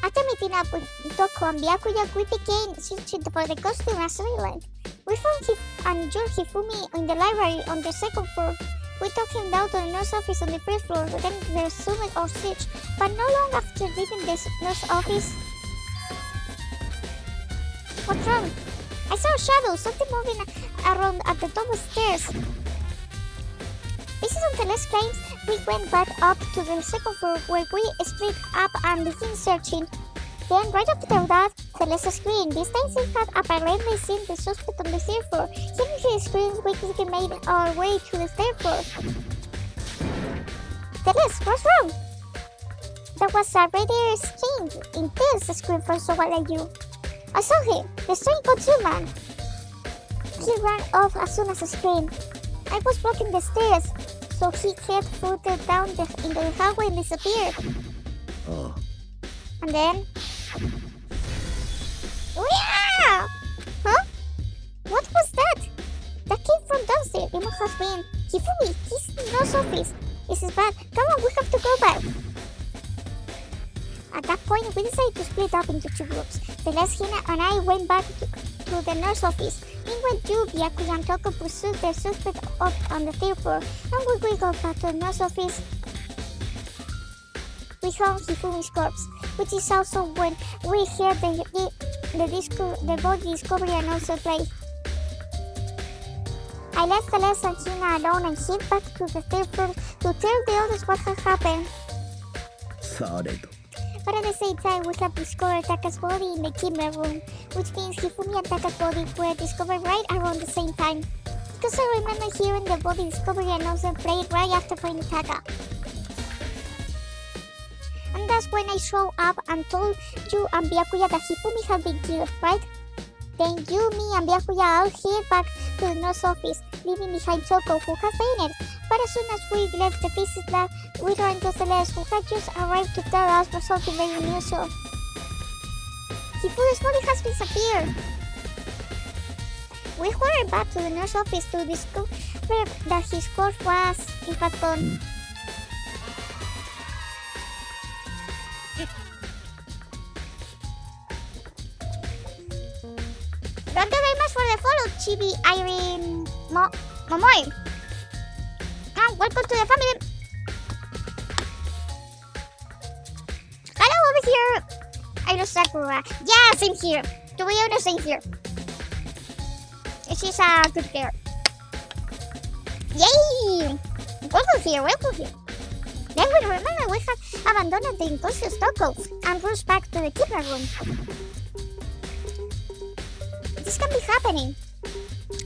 After meeting up with Itoko and Byakuya, we began searching for the costume assailant. We found and Jun Hifumi in the library on the 2nd floor. We took him down to the nurse office on the 1st floor, then resumed our search, but no long after leaving the nurse office. What's wrong? I saw a shadow, something moving around at the top of the stairs. Based on Celeste's claims, we went back up to the 2nd floor where we split up and began searching. Then, right after that, Celeste screamed. This time she had apparently seen the suspect on the 3rd floor. Hearing her screams, we quickly made our way to the 3rd floor. Celeste, what's wrong? There was a rather strange, intense scream from someone like you. I saw him, the strange cartoon man. He ran off as soon as I screamed. I was blocking the stairs, so he head footed down into the hallway and disappeared. Oh. And then... Yeah! Huh? What was that? That came from downstairs. It must have been Hifumi. He's in the nurse office. This is bad. Come on, we have to go back. At that point, we decided to split up into 2 groups. Celeste, Hina, and I went back to the nurse office. Meanwhile, you, Byakuya, and Toko pursued the suspect up on the 3rd floor. And when we got back to the nurse office, we found Hifumi's corpse, which is also when we heard the body discovery announcer play. I left Celeste and Hina alone and hid back to the 3rd floor to tell the others what had happened. But at the same time, we have discovered Taka's body in the camera room, which means Hifumi and Taka's body were discovered right around the same time. Because I remember hearing the body discovery announcer play right after finding Taka. And that's when I showed up and told you and Byakuya that Hifumi had been killed, right? Then you, me, and Byakuya all head back to the nurse office, leaving behind Toko, who had fainted. But as soon as we left the physics lab, we ran to Celeste, who had just arrived to tell us about something very unusual. Hifumi's body has disappeared. We hurried back to the nurse office to discover that his corpse was in fact gone. Thank you very much for the follow, Chibi Irene Momoy. And welcome to the family. Hello over here. I know Sakura. Yeah, same here. To be honest, same here. She's a good girl. Yay! Welcome here, welcome here. Then we remember we had abandoned the unconscious Toko and rushed back to the camera room. This can be happening.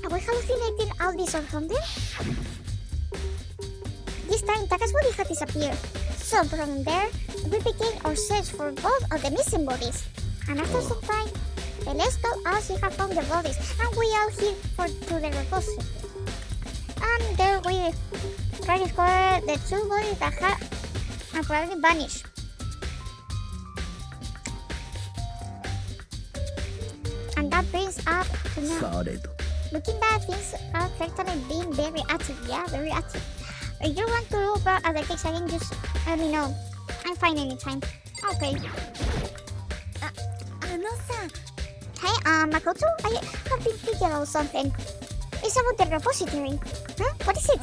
Are we hallucinating all this or something? This time, Taka's body had disappeared. So from there, we began our search for both of the missing bodies. And after some time, Celeste told us she had found the bodies, and we all hid to the repository. And there we rediscovered the 2 bodies that had apparently vanished. And that brings up to now. Looking back, things have certainly been very active. Yeah, very active. If you want to look at the text again, just let me know. I'm fine anytime. Okay. Hey, Makoto, I have been thinking about something. It's about the repository. Huh? What is it?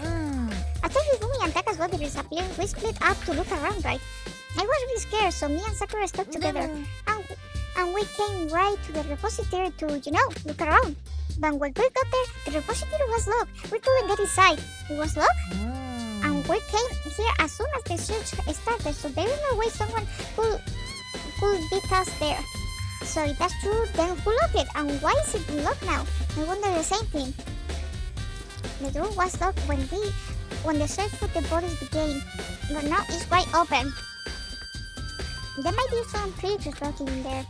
After Hifumi and Taka's body disappeared, we split up to look around, right? I was really scared, so me and Sakura stuck together. And we came right to the repository to, look around. But when we got there, the repository was locked. We couldn't get inside. It was locked? And we came here as soon as the search started, so there is no way someone could beat us there. So if that's true, then who locked it? And why is it locked now? I wonder the same thing. The door was locked when the search for the bodies began, but now it's wide open. There might be some creatures lurking in there.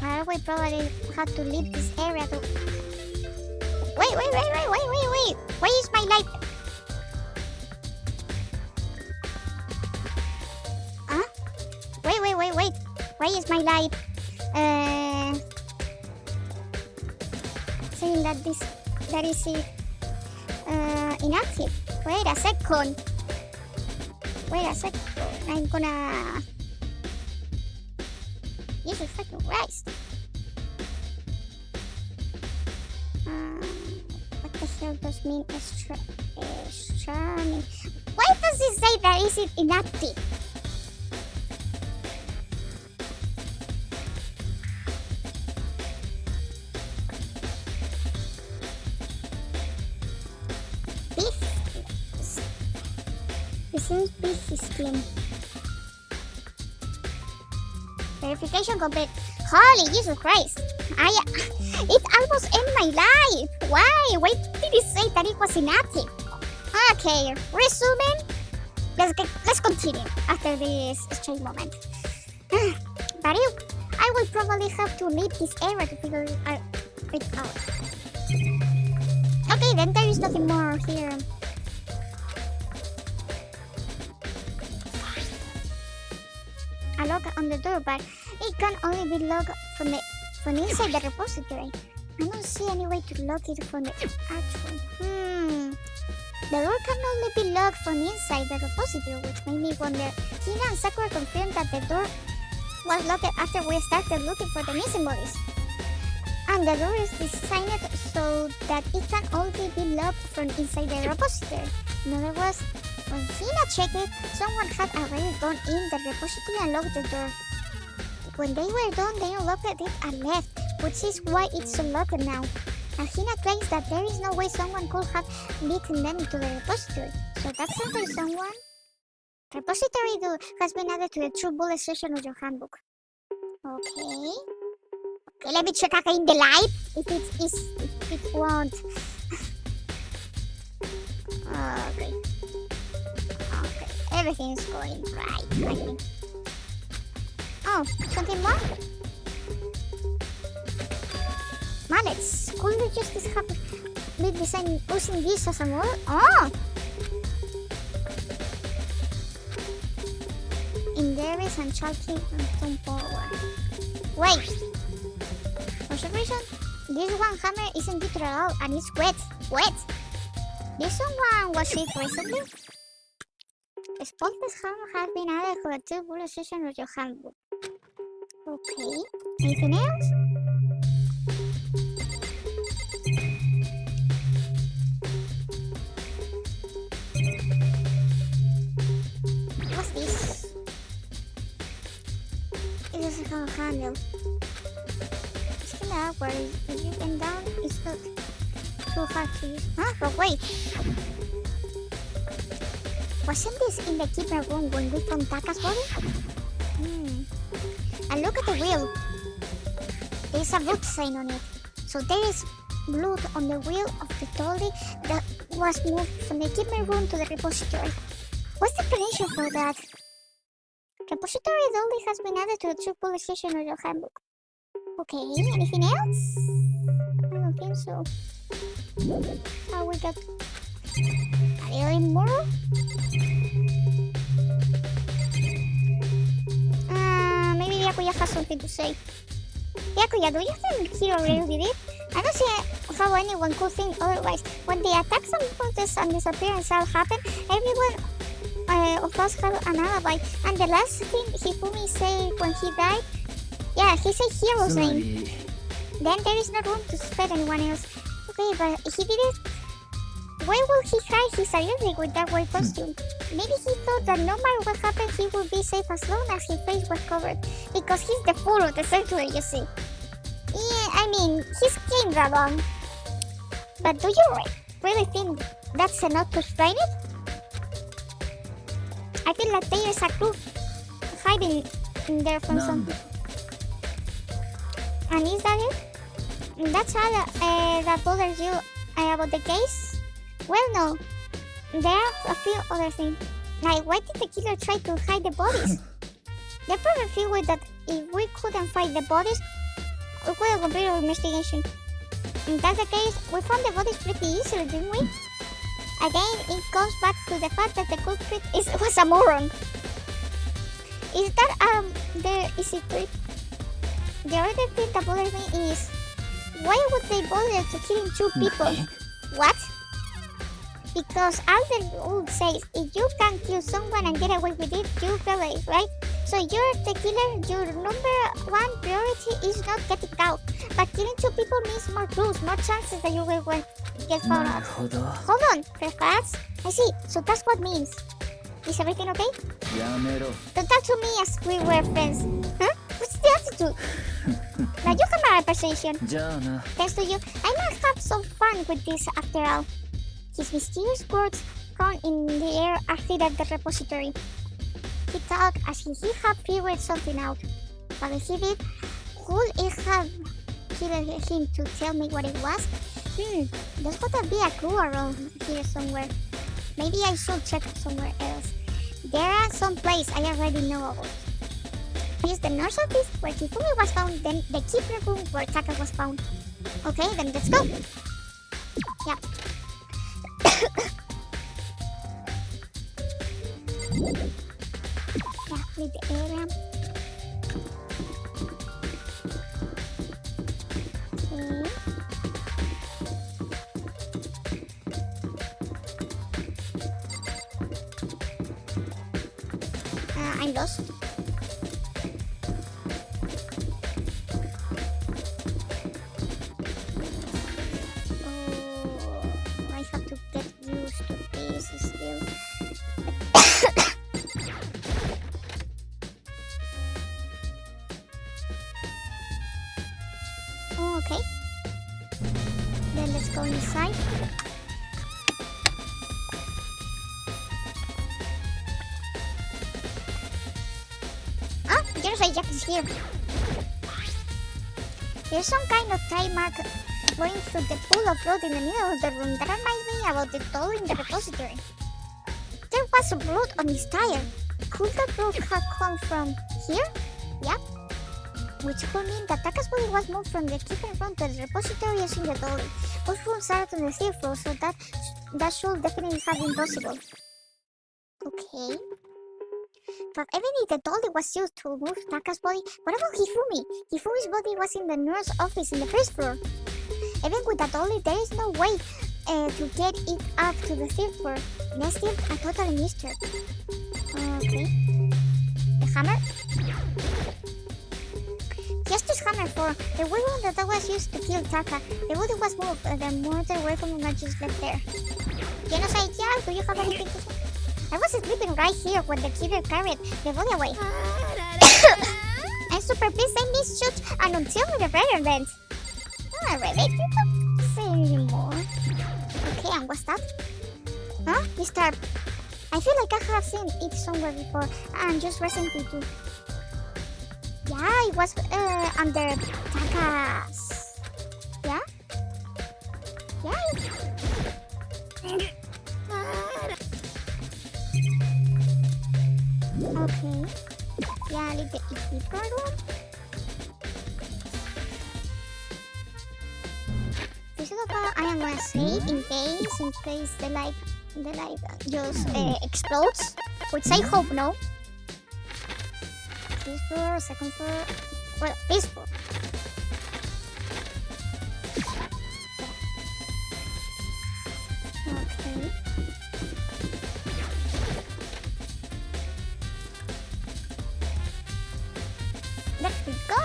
I will probably have to leave this area to... Wait! Where is my light? Huh? Wait. Where is my light? Saying that is inactive. Wait a second. I'm gonna... Jesus fucking Christ. What the hell does mean charming? Why does it say that is it inactive? Since this is clean. Verification complete. Holy Jesus Christ! It almost ended my life. Why? Why did it say that it was inactive? Okay, resuming. Let's continue after this strange moment. But I will probably have to leave this area to figure it out. Okay, then there is nothing more here. A lock on the door, but it can only be locked from inside the repository. I don't see any way to lock it from the actual. The door can only be locked from inside the repository, which made me wonder. Hina and Sakura confirmed that the door was locked after we started looking for the missing bodies. And the door is designed so that it can only be locked from inside the repository. In other words, when Hina checked it, someone had already gone in the repository and locked the door. When they were done, they unlocked it and left, which is why it's so locked now. And Hina claims that there is no way someone could have beaten them into the repository. So that's after someone. Repository door has been added to the true bullet section of your handbook. Okay. Okay, let me check again the light. If it won't. Okay. Everything's going right, I think. Oh, something more? Mallets. Could the justice have been designed using this as a model? Oh! In there is and chalky and stone forward. Wait! For some reason, this one hammer isn't digital at all and it's wet. Wet! This one was it recently? Spotless hammer has been added to the two bullet section of your handbook. Okay. Anything else? What's this? It doesn't have a handle. It's kinda awkward. If you bend down, it's not too hard to use. Huh? But wait! Wasn't this in the keeper room when we found Taka's body? And look at the wheel. There's a blood sign on it. So there is blood on the wheel of the dolly that was moved from the keeper room to the repository. What's the explanation for that? Repository dolly has been added to the true police section of your handbook. Okay, anything else? I don't think so. Oh, we got a little more? Maybe Yakuya has something to say. Yakuya, do you think Hiro really did it? I don't see how anyone could think otherwise. When the attacks and protests and disappearance all happened, everyone of us had an alibi. And the last thing Hifumi said when he died, yeah, he said Hiro's name. Then there is no room to suspect anyone else. Okay, but he did it. Why would he hide his identity with that white costume? Maybe he thought that no matter what happened, he would be safe as long as his face was covered. Because he's the fool of the century, you see. Yeah, I mean, he's kinda wrong. But do you really think that's enough to explain it? I feel like there is a clue hiding in there from something. And is that it? That's all that bothers you about the case? Well, no. There are a few other things. Like, why did the killer try to hide the bodies? They probably figured that if we couldn't find the bodies, we could have completed our investigation. If that's the case, we found the bodies pretty easily, didn't we? Again, it goes back to the fact that the culprit was a moron. Is that the easy trick? The other thing that bothers me is, why would they bother to killing 2 people? What? Because all the rule says, if you can kill someone and get away with it, you feel it, right? So you're the killer, your number 1 priority is not getting out. But killing 2 people means more clues, more chances that you will get found out. Hold on, perhaps? I see, so that's what it means. Is everything okay? Don't talk to me as we were friends. Huh? What's the attitude? Now you have my appreciation. Thanks to you, I might have some fun with this after all. His mysterious words hung in the air after the repository. He talked as if he had figured something out. But if he did, could it have killed him to tell me what it was? There's gotta be a clue around here somewhere. Maybe I should check somewhere else. There are some places I already know about. Here's the nurse office where Hifumi was found, then the keeper room where Taka was found. Okay, then let's go. Yeah. Yeah, leave the area. Okay. I'm lost. I have to get used to this still. Okay. Then let's go inside. Ah, there's a jacket here. There's some kind of tie mark going through the pool of blood in the middle of the room. That reminds me about the doll in the repository. There was blood on his tire. Could the blood have come from here? Yep. Which could mean that Taka's body was moved from the kitchen room to the repository using the dolly. Both rooms are on the 3rd floor, so that should definitely have been possible. Okay. But even if the dolly was used to move Taka's body, what about Hifumi? Hifumi's body was in the nurse's office in the 1st floor. Even with the dolly, there is no way to get it up to the 3rd floor. That's still a total mystery. Okay. The hammer? Justice Hammer 4. The weapon that was used to kill Taka. The body was moved, the murder weapon was just left there. Yo no sé ya, do you have anything to say? I was sleeping right here when the killer carried the body away. I'm super pleased I missed shoot and until the rare event. Really? You don't say anymore. Okay, and what's that? Huh? Mr. I feel like I have seen it somewhere before, and just recently too. Yeah, it was under Taka's. Yeah? Yeah. Okay. Yeah, leave the equipment room. This is what I am gonna save in case the light just explodes. Which I hope no. This floor, 2nd floor. Well, this floor. Okay. Let me go.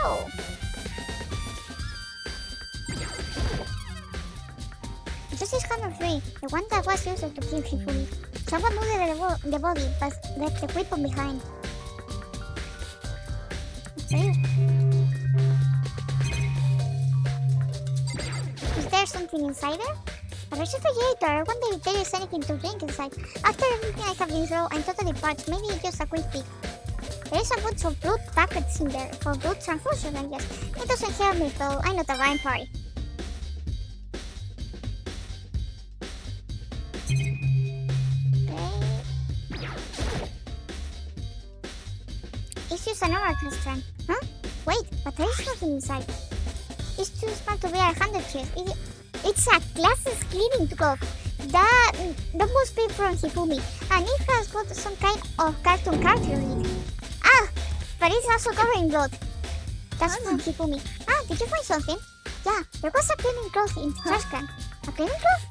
This is Hammer 3, the one that was used to kill Hifumi. Someone moved the body, but left the weapon behind. Is there something inside there? A refrigerator. I wonder if there is anything to drink inside. After everything I have been through, I'm totally parched. Maybe just a quick peek. There is a bunch of blood packets in there for blood transfusion, I guess. It doesn't help me though. I'm not a vampire. It's just a normal restaurant. Huh? Wait, but there is nothing inside. It's too small to bear 100 chairs. It's a glasses cleaning cloth. That must be from Hifumi. And it has got some kind of cartoon character in it. Ah! But it's also covered in blood. That's from Hifumi. Ah, did you find something? Yeah, there was a cleaning cloth in the trash can. A cleaning cloth?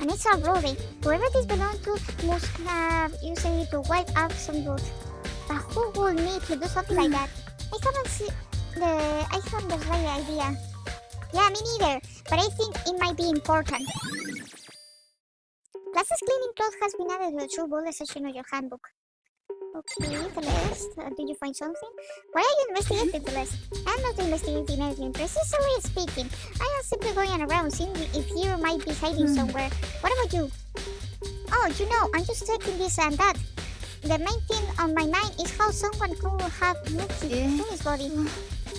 And it's all bloody. Whoever this belonged to must have used it to wipe out some blood. But who would need to do something like that? I haven't the right idea. Yeah, me neither. But I think it might be important. Glasses cleaning cloth has been added to the true bullet section of your handbook. Okay, the list. Did you find something? Why are you investigating the list? I'm not investigating anything. Precisely speaking, I am simply going around seeing if hero might be hiding somewhere. What about you? Oh, you know, I'm just checking this and that. The main thing on my mind is how someone could have moved his body.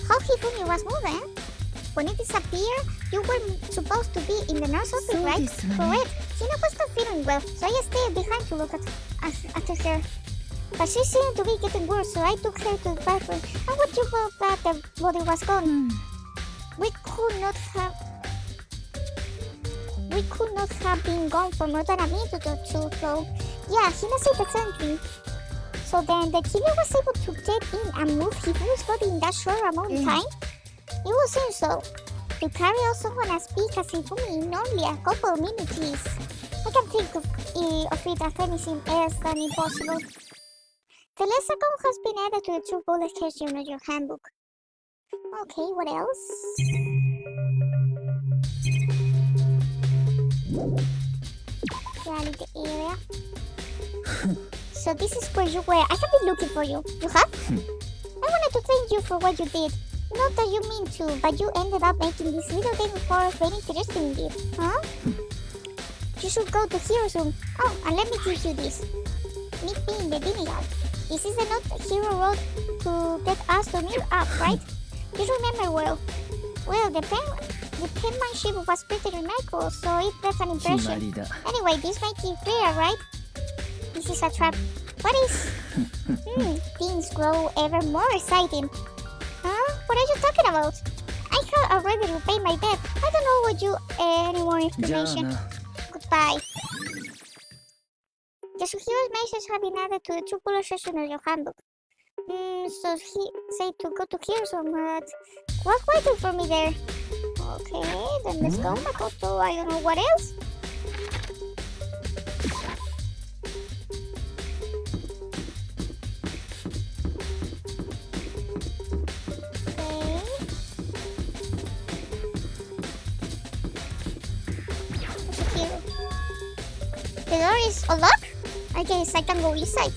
How Hifumi was moving? When it disappeared, you were supposed to be in the nurse office, right? Correct. Hina was not feeling well, so I stayed behind to look at her. But she seemed to be getting worse, so I took her to the bathroom. And what you thought that the body was gone? We could not have been gone for more than a minute or two, so yeah, Hina said the same thing. So then the killer was able to get in and move Hifumi's body in that short amount of time? It would seem so. To carry out someone as big as Hifumi in only a couple of minutes is... I can't think of it as anything else than impossible. The list account has been added to the true bullet section of your handbook. Okay, what else? Reality area. So this is where you were. I have been looking for you. You have? I wanted to thank you for what you did. Not that you mean to, but you ended up making this little game forest very interesting indeed. Huh? You should go to Hero's room. Oh, and let me teach you this. Meet me in the vineyard. This is the note Hero wrote to get us to meet up, right? You remember well. Well, the penmanship was pretty remarkable, so it left an impression. Anyway, this makes it clear, right? This is a trap. What is... things grow ever more exciting. Huh? What are you talking about? I have already repaid my debt. I don't know what you... any more information. Goodbye. The hero's messages have been added to the true bullet section of your handbook. So he said to go to Hero's room, but what's waiting for me there? Okay, then let's go back to I don't know what else. The door is unlocked? I guess I can go inside.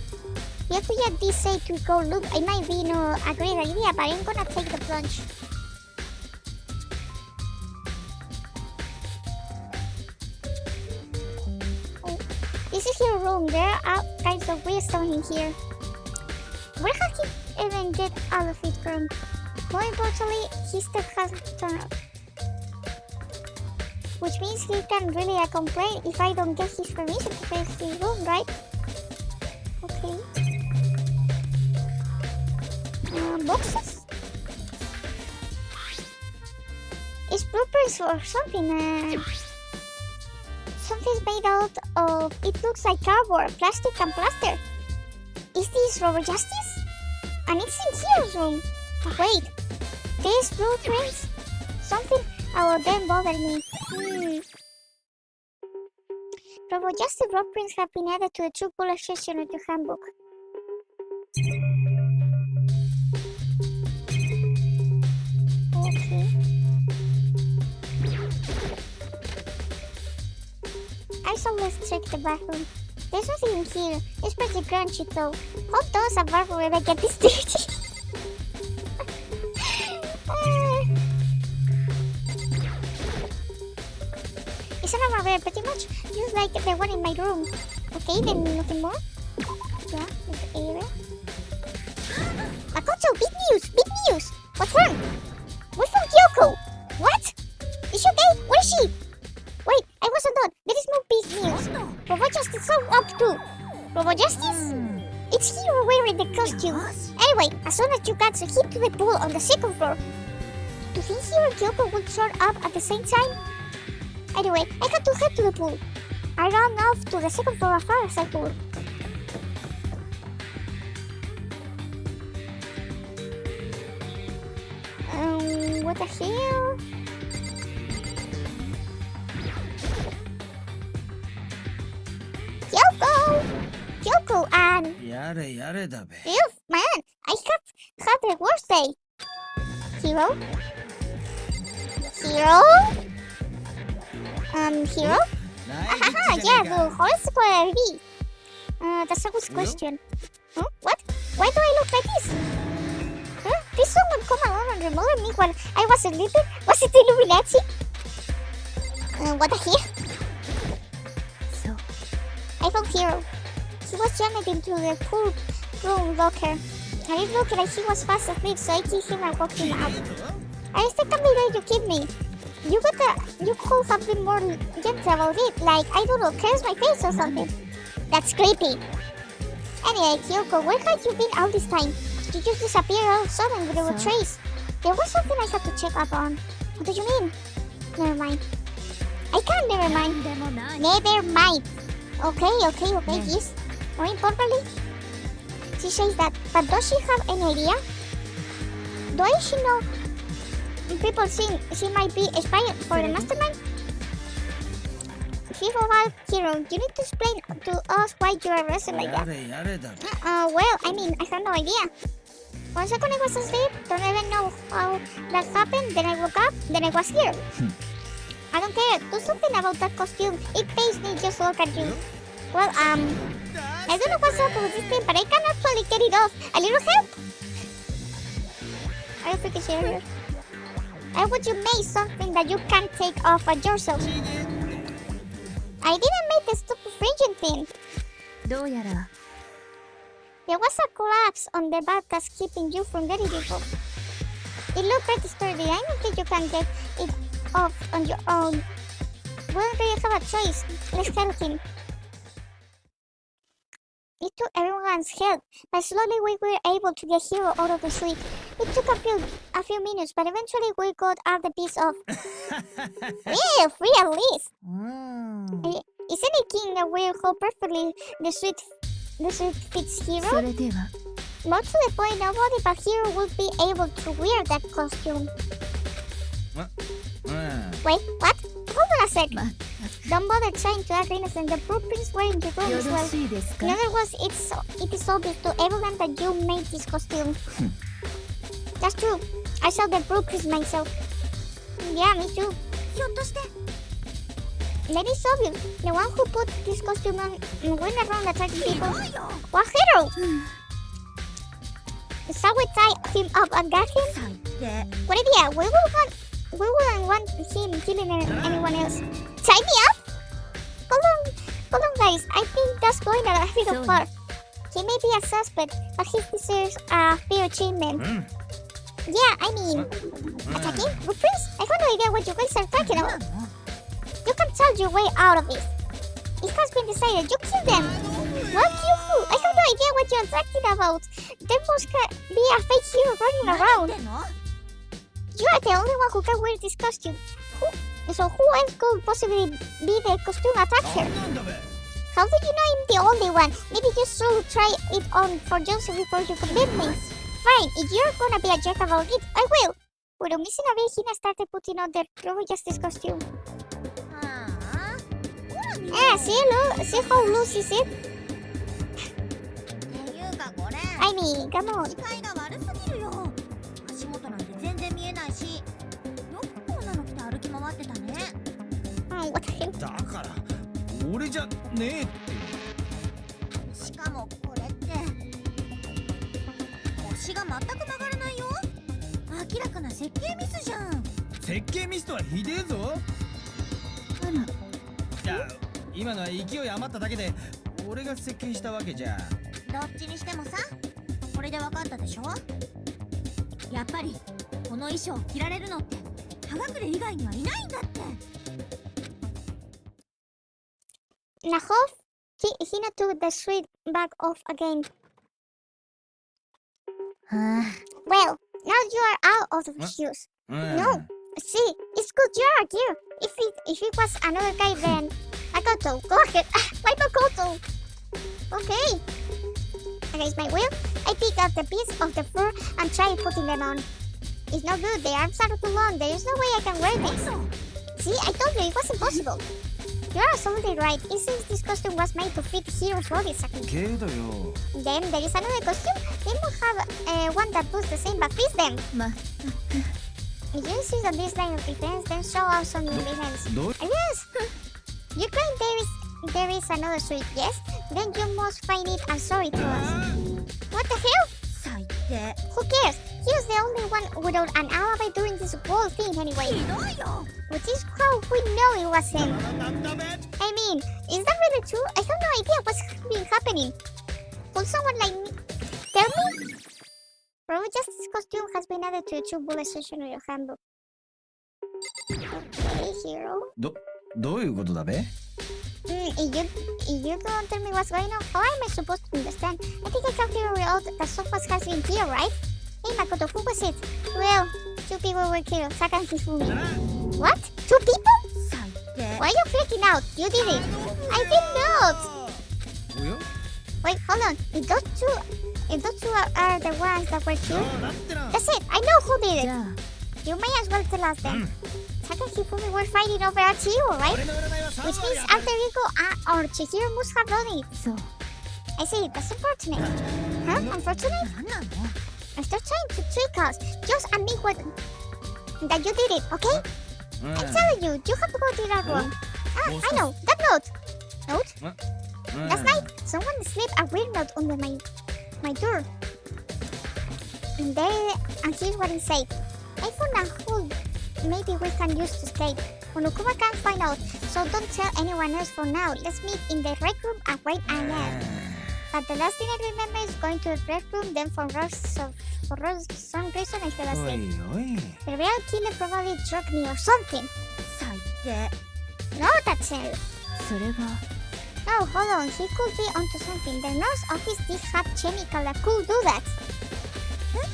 If we at this say to go look, it might be no a great idea, but I'm gonna take the plunge. Oh, this is your room. There are all kinds of weird stuff in here. Where has he even get all of it from? More importantly, he still hasn't turned up. Which means he can really complain if I don't get his permission to face his room, right? Okay. Boxes? It's blueprints or something. Something's made out of... It looks like cardboard, plastic and plaster. Is this Robert Justice? And it's in Hero's room. Wait, these blueprints? Something about them bother me. Robo Justice blueprints have been added to the true bullet section of your handbook. Okay. Also, let's check the bathroom. There's nothing in here. It's pretty crunchy though. How does a bathroom ever get this dirty? It's an armor pretty much, just like the one in my room. Okay, then nothing more. Yeah, there's the area. Makoto, big news! Big news! What's wrong? We found Kyoko! What? Is she okay? Where is she? Wait, I wasn't done. There is more big news. Robo Justice is up too. Robo Justice? It's Hero wearing the costume. Anyway, as soon as you got hit to the pool on the second floor, do you think Hiro and Kyoko would show up at the same time? Anyway, I had to head to the pool. I ran off to the second floor as far as I could. What the hell? Kyoko and やれやれだべ。 man, I have had the worst day. Hero? Hero? Haha, yeah, the horoscope ID. That's a good question. Huh? What? Why do I look like this? Huh? Did someone come along and remove me while I was sleeping? Was it Illuminati? What the hell? So, I found Hero. He was jammed into the pool room locker. And it looked like he was fast asleep, so I kicked him and woke him up. I still can't believe you killed me. You could have been more gentle about it, like, I don't know, curse my face or something. That's creepy. Anyway, Kyoko, where had you been all this time? You just disappeared all of a sudden without a trace. There was something I had to check up on. What do you mean? Never mind. I can't never mind. Never mind. Okay, yes. More importantly, she says that, but does she have any idea? Does she know people think she might be a spy for the mastermind? Hero, you need to explain to us why you are arrested like that. Well, I mean, I have no idea. 1 second I was asleep, don't even know how that happened, then I woke up, then I was here. I don't care, do something about that costume, it pays me just to look at you. Well, I don't know what's up with this thing, but I can actually get it off. A little help? Are you freaking serious? Why would you make something that you can't take off by yourself? I didn't make the stupid friggin' thing. どうやら There was a collapse on the back that's keeping you from getting it off. It looked pretty sturdy. I don't think you can get it off on your own. Well, do you have a choice? Let's help him. It took everyone's help, but slowly we were able to get Hero out of the sleep. It took a few minutes, but eventually we got all the piece off. Yeah, free at least. Isn't it king that weird how perfectly the suit fits Hero? それでは More to the point, nobody but Hero would be able to wear that costume. Wait, what? Hold on a sec. Don't bother trying to act innocent. The blueprints were in your room よ as ろ well. しいですか In other words, it is obvious to everyone that you made this costume. That's true. I saw the blueprints myself. Yeah, me too. ひょっとして That is obvious. The one who put this costume on and went around attacking people. What hero? Shall we tie him up and gag him? 最低 What idea? We wouldn't want him killing anyone else. Tie me up? Hold on guys. I think that's going a little far. He may be a suspect, but he deserves a fair achievement. Yeah, I mean, attacking? Blueprints? I have no idea what you guys are talking about. You can tell your way out of it. It has been decided. You kill them. What? You who? I have no idea what you're talking about. There must be a fake hero running 何 around. 言ってんの You are the only one who can wear this costume. So who else could possibly be the costume attacker? How do you know I'm the only one? Maybe you should try it on for Joseph before you convince me. Fine, if you're gonna be a jerk about it, I will. Without missing a beat, Hina started putting on the True Justice costume. ああほら見ろ See how loose is it? っていうかこれ I mean, come on. 視界が悪すぎるよ足元なんて全然見えないしよくこんなの着て歩き回ってたね What the hell? だから俺じゃねえって。しかもこれって腰が全く曲がらないよ明らかな設計ミスじゃん設計ミスとはひでえぞ。あらいや今のは勢い余っただけで俺が設計したわけじゃ。どっちにしてもさこれで分かったでしょやっぱりこの衣装を着られるのって葉隠れ以外にはいないんだって Nahov, Hina took the sweet bag off again. Well, now you are out of the shoes. No, see, it's good you are here. If it was another guy, then Makoto, go ahead. Why Makoto? Okay. Against my will, I pick up the piece of the fur and try putting them on. It's no good, the arms are too long, there is no way I can wear them. See, I told you it was impossible. You are absolutely right, it seems this costume was made to fit heroes' bodies. Then there is another costume, they must have one that does the same but fits them. If you insist on this line of defense, then show us some defense. Yes! You claim there is another suit, yes? Then you must find it and show it to us. What the hell? Who cares? He was the only one without an alibi doing this whole thing anyway. Which is how we know it was him. I mean, is that really true? I have no idea what's been happening. Could someone like me tell me? Probably just this costume has been added to the 2 bullet section of your handbook. Okay, hero. どういうことだべ? If you don't tell me what's going on, how am I supposed to understand? I think I can figure out that someone has been here, right? Hey Makoto, who was it? Well, 2 people were killed. Saka and Hifumi. What? 2 people? Why are you freaking out? You did it. I did not. Wait, hold on. If those two are the ones that were killed, that's it. I know who did it. You may as well tell us then. Saka and Hifumi were fighting over our Chihiro, right? Which means Alter Ego or Chihiro must have done it. I see, that's unfortunate. Huh? Unfortunate? After trying to trick us, just admit that you did it, okay? I'm telling you, you have to go to that room. I know, that note. Note? Last night, someone slipped a weird note under my door. And here's what it said. I found a hole maybe we can use to escape. Monokuma can't find out, so don't tell anyone else for now. Let's meet in the rec room and wait around. But the last thing I remember is going to the rec room, then for some reason I fell asleep. The real killer probably drugged me or something. No, that's it. No, hold on, he could be onto something. The nurse office did have chemical that could do that. Huh?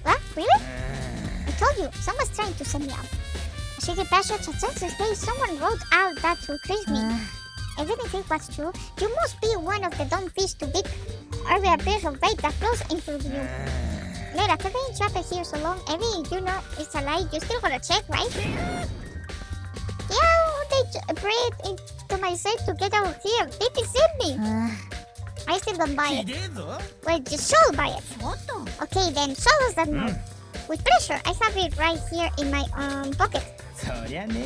What? Really? I told you, someone's trying to set me up. A shitty password success day, someone wrote out that to increase me. Even if it was true, you must be one of the dumb fish too big or a piece of bait that flows into you. Later, after being trapped here so long, you know it's a lie, you still gotta check, right? Yeah, they breathed into my safe to get out of here. They deceived me. I still don't buy it. Wait, you should buy it. Okay, then show us that note. With pleasure, I have it right here in my pocket.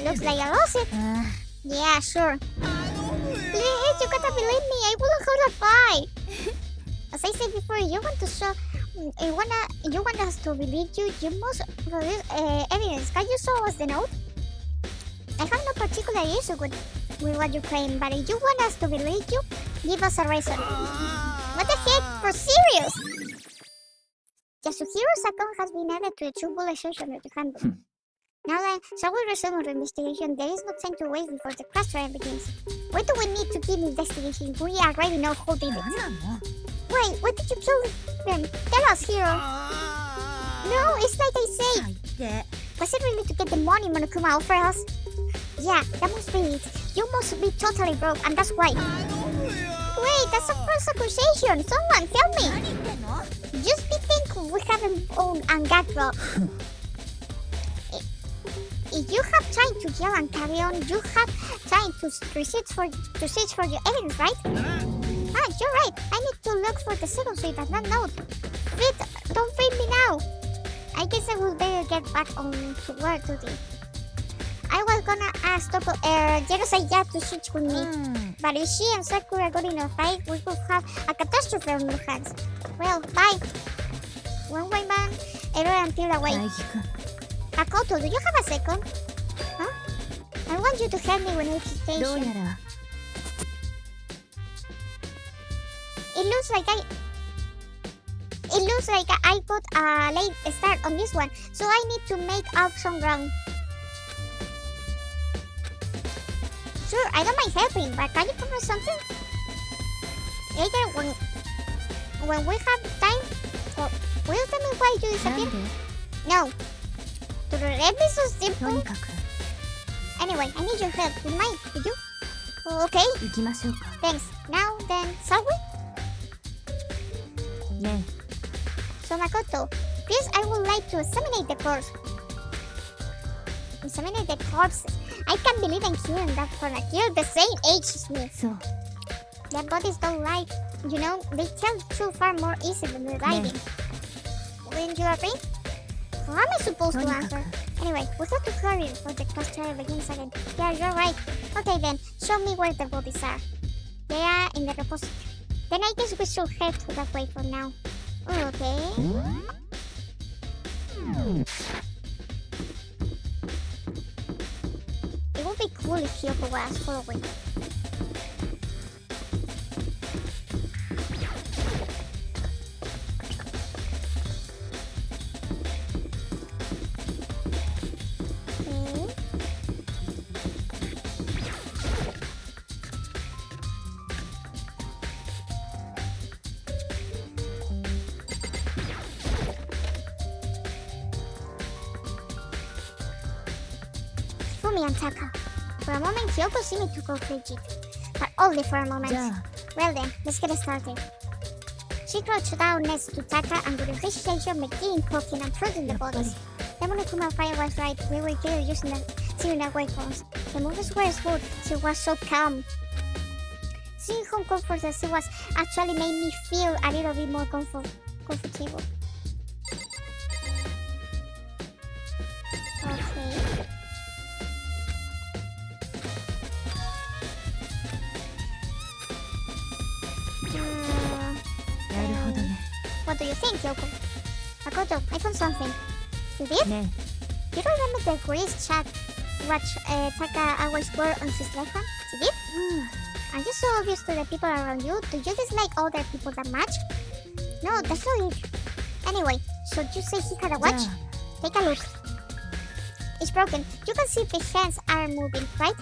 Looks like I lost it. Yeah, sure. Please, you gotta believe me. I wouldn't hurt a fly. As I said before, you want us to believe you. You must produce evidence. Can you show us the note? I have no particular issue with what you claim, but if you want us to believe you, give us a reason. What the heck? For serious? Yasuhiro's account has been added to the 2 bullet section of the handbook. Now then, shall we resume our investigation? There is no time to waste before the crash trial begins. Why do we need to keep investigating? We already know who did it. Wait, why did you kill them? Tell us, Hiro. No, it's like I say. Was it really to get the money Monokuma offered us? Yeah, that must be it. You must be totally broke, and that's why. Wait, that's a false accusation. Someone tell me. Just be thankful we haven't owned and got robbed. If you have time to yell and carry on, you have time to search for your evidence, right? You're right. I need to look for the second suite and that note. Don't feed me now. I guess I will better get back on to work today. I was gonna ask Jerosaya to switch with me, but if she and Sakura got in a fight, we could have a catastrophe on our hands. Well, bye. One way man, error until away. Makoto, do you have a second? Huh? I want you to help me with notification. It looks like I got a late start on this one, so I need to make up some ground. Sure, I don't mind helping, but can you promise something? Later, when we have time, So, will you tell me why you なんで disappeared? No. To the episode とに simple. かく Anyway, I need your help. With mine, could you? Okay, 行きましょうか thanks. Now then, shall we? ね So Makoto, please, I would like to examine the corpse. Examine the corpses. I can't believe I'm hearing that from a girl the same age as me. えそう Their bodies don't lie. You know, they tell the truth far more easily than the writing. Wouldn't you agree? How am I supposed to answer? Anyway, we have to hurry before the class trial begins again. Yeah, you're right. Okay then, show me where the bodies are. They are in the repository. Then I guess we should head that way for now. Okay. It would be cool if Kyoko was following. Okay. Fumi and Taka. For a moment, Kyoko seemed to go rigid, but only for a moment. じゃあ Well then, let's get started. She crouched down next to Taka and with hesitation began poking and prodding the bodies. Demonokuma Fire was right. We were clearly using the similar weapons. The movements were smooth. She was so calm. Seeing how comfortable she was actually made me feel a little bit more comfortable. Okay. Uh, なるほどね what do you think, Kyoko? Makoto, I found something. You did? ね You don't remember the Greece chat watch Taka always wore on his left hand? You did? Are you so obvious to the people around you? Do you dislike other people that much? No, that's not it. Anyway, so you say he had a じゃ watch? あ Take a look. It's broken. You can see the hands are moving, right?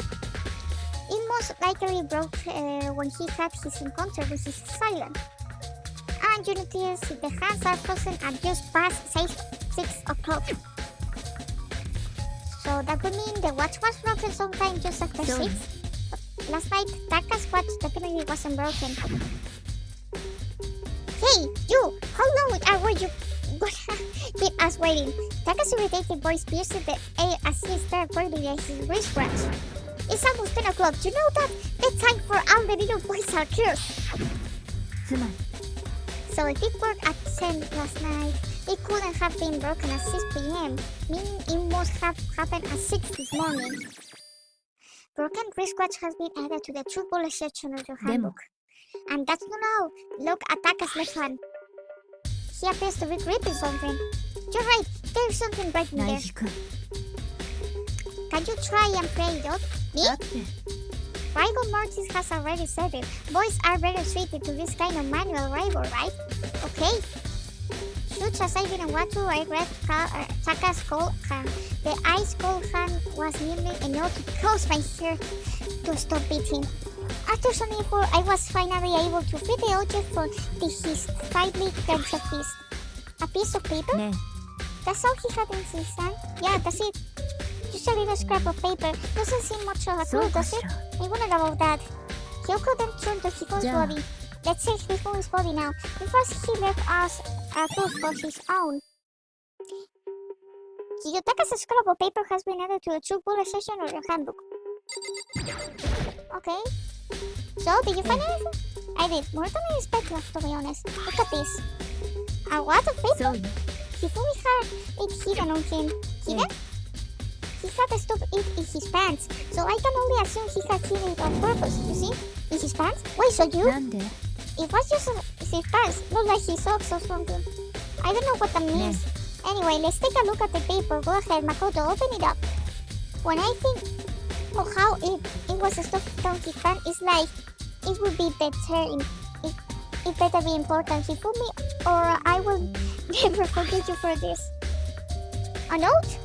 It most likely broke when he had his encounter with his assailant. And you notice the hands are frozen at just past 6 o'clock. So that would mean the watch was broken sometime just after So- 6? Last night, Taka's watch definitely wasn't broken. Hey, you! How long were you gonna keep us waiting? Taka's irritated voice pierced the air as he stared boldly at his wristwatch. It's almost 10 o'clock. You know that? The time for all the little boys are here. つまり So if it worked at 10 last night, it couldn't have been broken at 6 p.m., meaning it must have happened at 6 this morning. Broken wristwatch has been added to the true bullet section of your handbook. And that's not all. Look at Taka's left hand. He appears to be gripping something. You're right, there's something breaking 内 there. 皮くん Can you try and play it out? Me? だって Rival Mortis has already said it. Boys are better suited to this kind of manual rival, right? Okay. Shoot, as I didn't want to, I read Taka's cold hand. The ice cold hand was nearly enough to cause my hair to stop beating. After some effort, I was finally able to fit the object from his tightly clenched fist. A piece of paper? ね That's all he had in his hand? Yeah, that's it. Just a little scrap of paper. Doesn't seem much of a そ clue, うか does し it? ら I wondered about that. Kyoko then turned to Hiko's Yeah. body. Let's check Hiko's body now. First, he left us a clue for his own. Kiyotaka's scrap of paper has been added to the true bullet section of your handbook. Okay. So, did you find anything? I did. More than I expected, to be honest. Look at this. A lot of paper? そうよ Hifumi had it hidden on him. Hidden? He had stuffed it in his pants, so I can only assume he had hidden it on purpose, you see? In his pants? Wait, so you? なんで It was just his pants, not like his socks or something. I don't know what that means. Anyway, let's take a look at the paper. Go ahead, Makoto, open it up. When I think of how it was stuffed down his pants, it's like it would be better it better be important, Hifumi, or I will never forgive you for this. A note?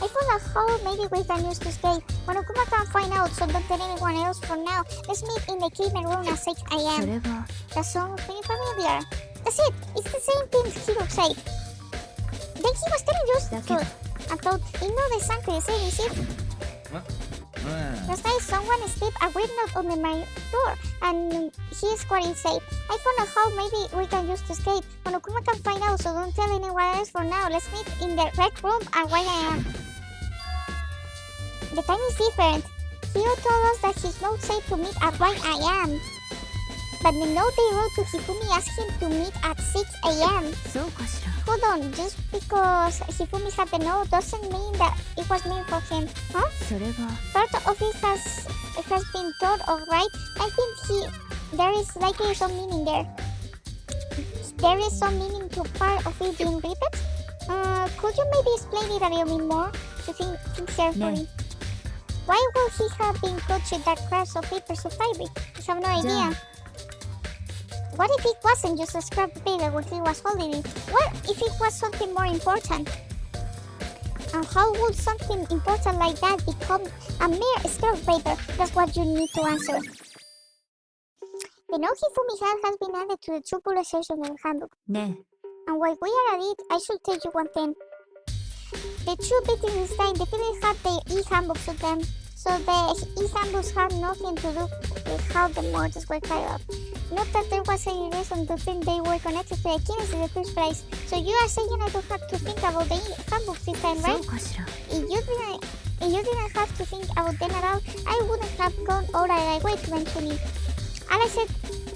I found a hole maybe with the news to stay. Monokuma can't find out, so don't tell anyone else for now. Let's meet in the treatment room at 6 そ a.m. れは That sounds pretty familiar. That's it. It's the same thing Hiro said. Then he was telling us about the sanctuary, is it? Last night someone slipped a weird note under my door, and he is quite safe. I found out how maybe we can use to escape. Monokuma can find out, so don't tell anyone else for now. Let's meet in the red room and where I am. The time is different. Hiro told us that he's not safe to meet at where I am. But the note they wrote to Hifumi asked him to meet at 6 a.m. Hold on, just because Hifumi had the note doesn't mean that it was meant for him, huh? Part of it has been thought of, right? I think there is likely some meaning there. There is some meaning to part of it being written. Could you maybe explain it a little bit more to think carefully? Why would he have been touching that scraps of paper so tightly? I have no idea. What if it wasn't just a scrap of paper when he was holding it? What if it was something more important? And how would something important like that become a mere scrap of paper? That's what you need to answer. The note Hifumi had has been added to the true bullet section of the handbook. And while we are at it, I should tell you one thing. The true victims this time definitely had the e-handbooks with them, so the e-handbooks had nothing to do with how the murders were carried out. Not that there was any reason to think they were connected to the killings in the first place. So you are saying I don't have to think about the handbooks this time, right? If you didn't have to think about them at all, I wouldn't have gone all the way to mention it. All I said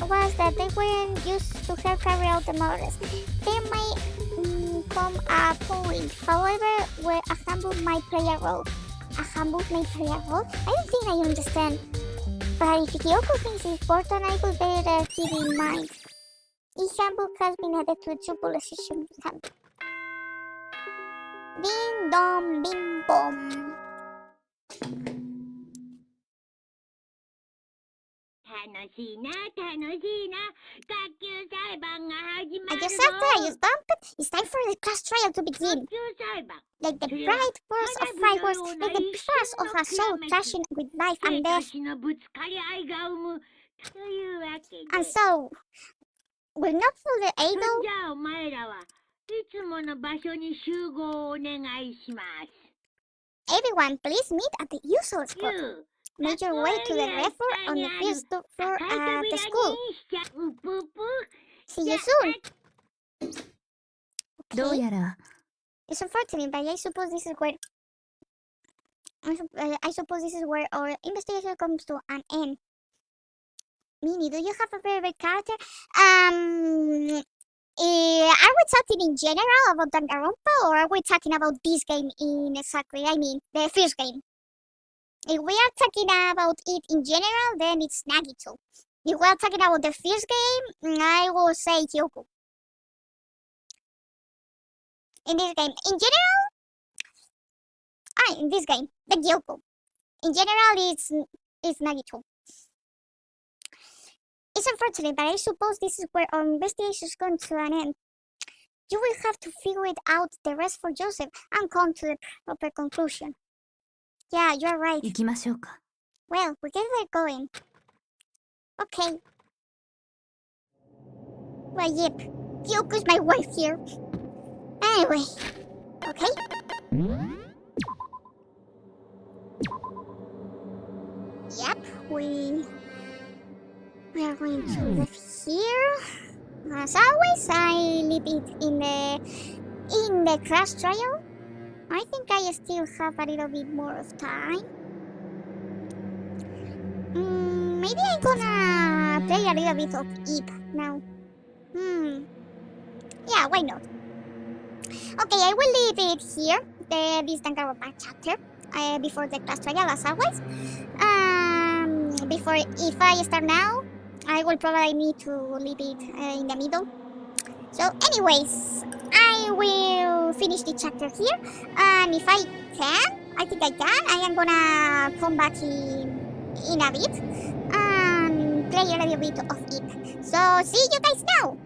was that they weren't used to help carry out the murders. There might come a point, however, where a handbook might play a role. A handbook might play a role? I don't think I understand. But if Kyoko thinks it's important, I would better keep it in mind. Each handbook has been added to a triple session handbook. Ding dong, bing bong. I just after I just bumped, it's time for the class trial to begin. Like the bright burst of fireworks, like the burst of a soul clashing with life and death. And so, we're not for the idol. Everyone, please meet at the usual spot. Make your way to the red floor on the first floor at the school. See you soon. Okay. It's unfortunate, but I suppose this is where our investigation comes to an end. Mini, do you have a favorite character? Are we talking in general about Danganronpa, or are we talking about this game in exactly? I mean, the first game. If we are talking about it in general, then it's Nagito. If we are talking about the first game, I will say Kyoko. In this game, in general, in this game, the Kyoko. In general, it's Nagito. It's unfortunate, but I suppose this is where our investigation is going to an end. You will have to figure it out the rest for Joseph and come to the proper conclusion. Yeah, you're right. Well, we get there going. Okay. Well, yep. Kyoko's my wife here. Anyway. Okay. Yep, we are going to live here. As always, I leave it in the class trial. I think I still have a little bit more of time. Maybe I'm gonna play a little bit of Eve now. Yeah, why not? Okay, I will leave it here, this Danganronpa chapter, before the class trial as always. If I start now, I will probably need to leave it in the middle. So anyways, I will finish the chapter here, and if I can, I think I can, I am gonna come back in a bit and play a little bit of it. So see you guys now!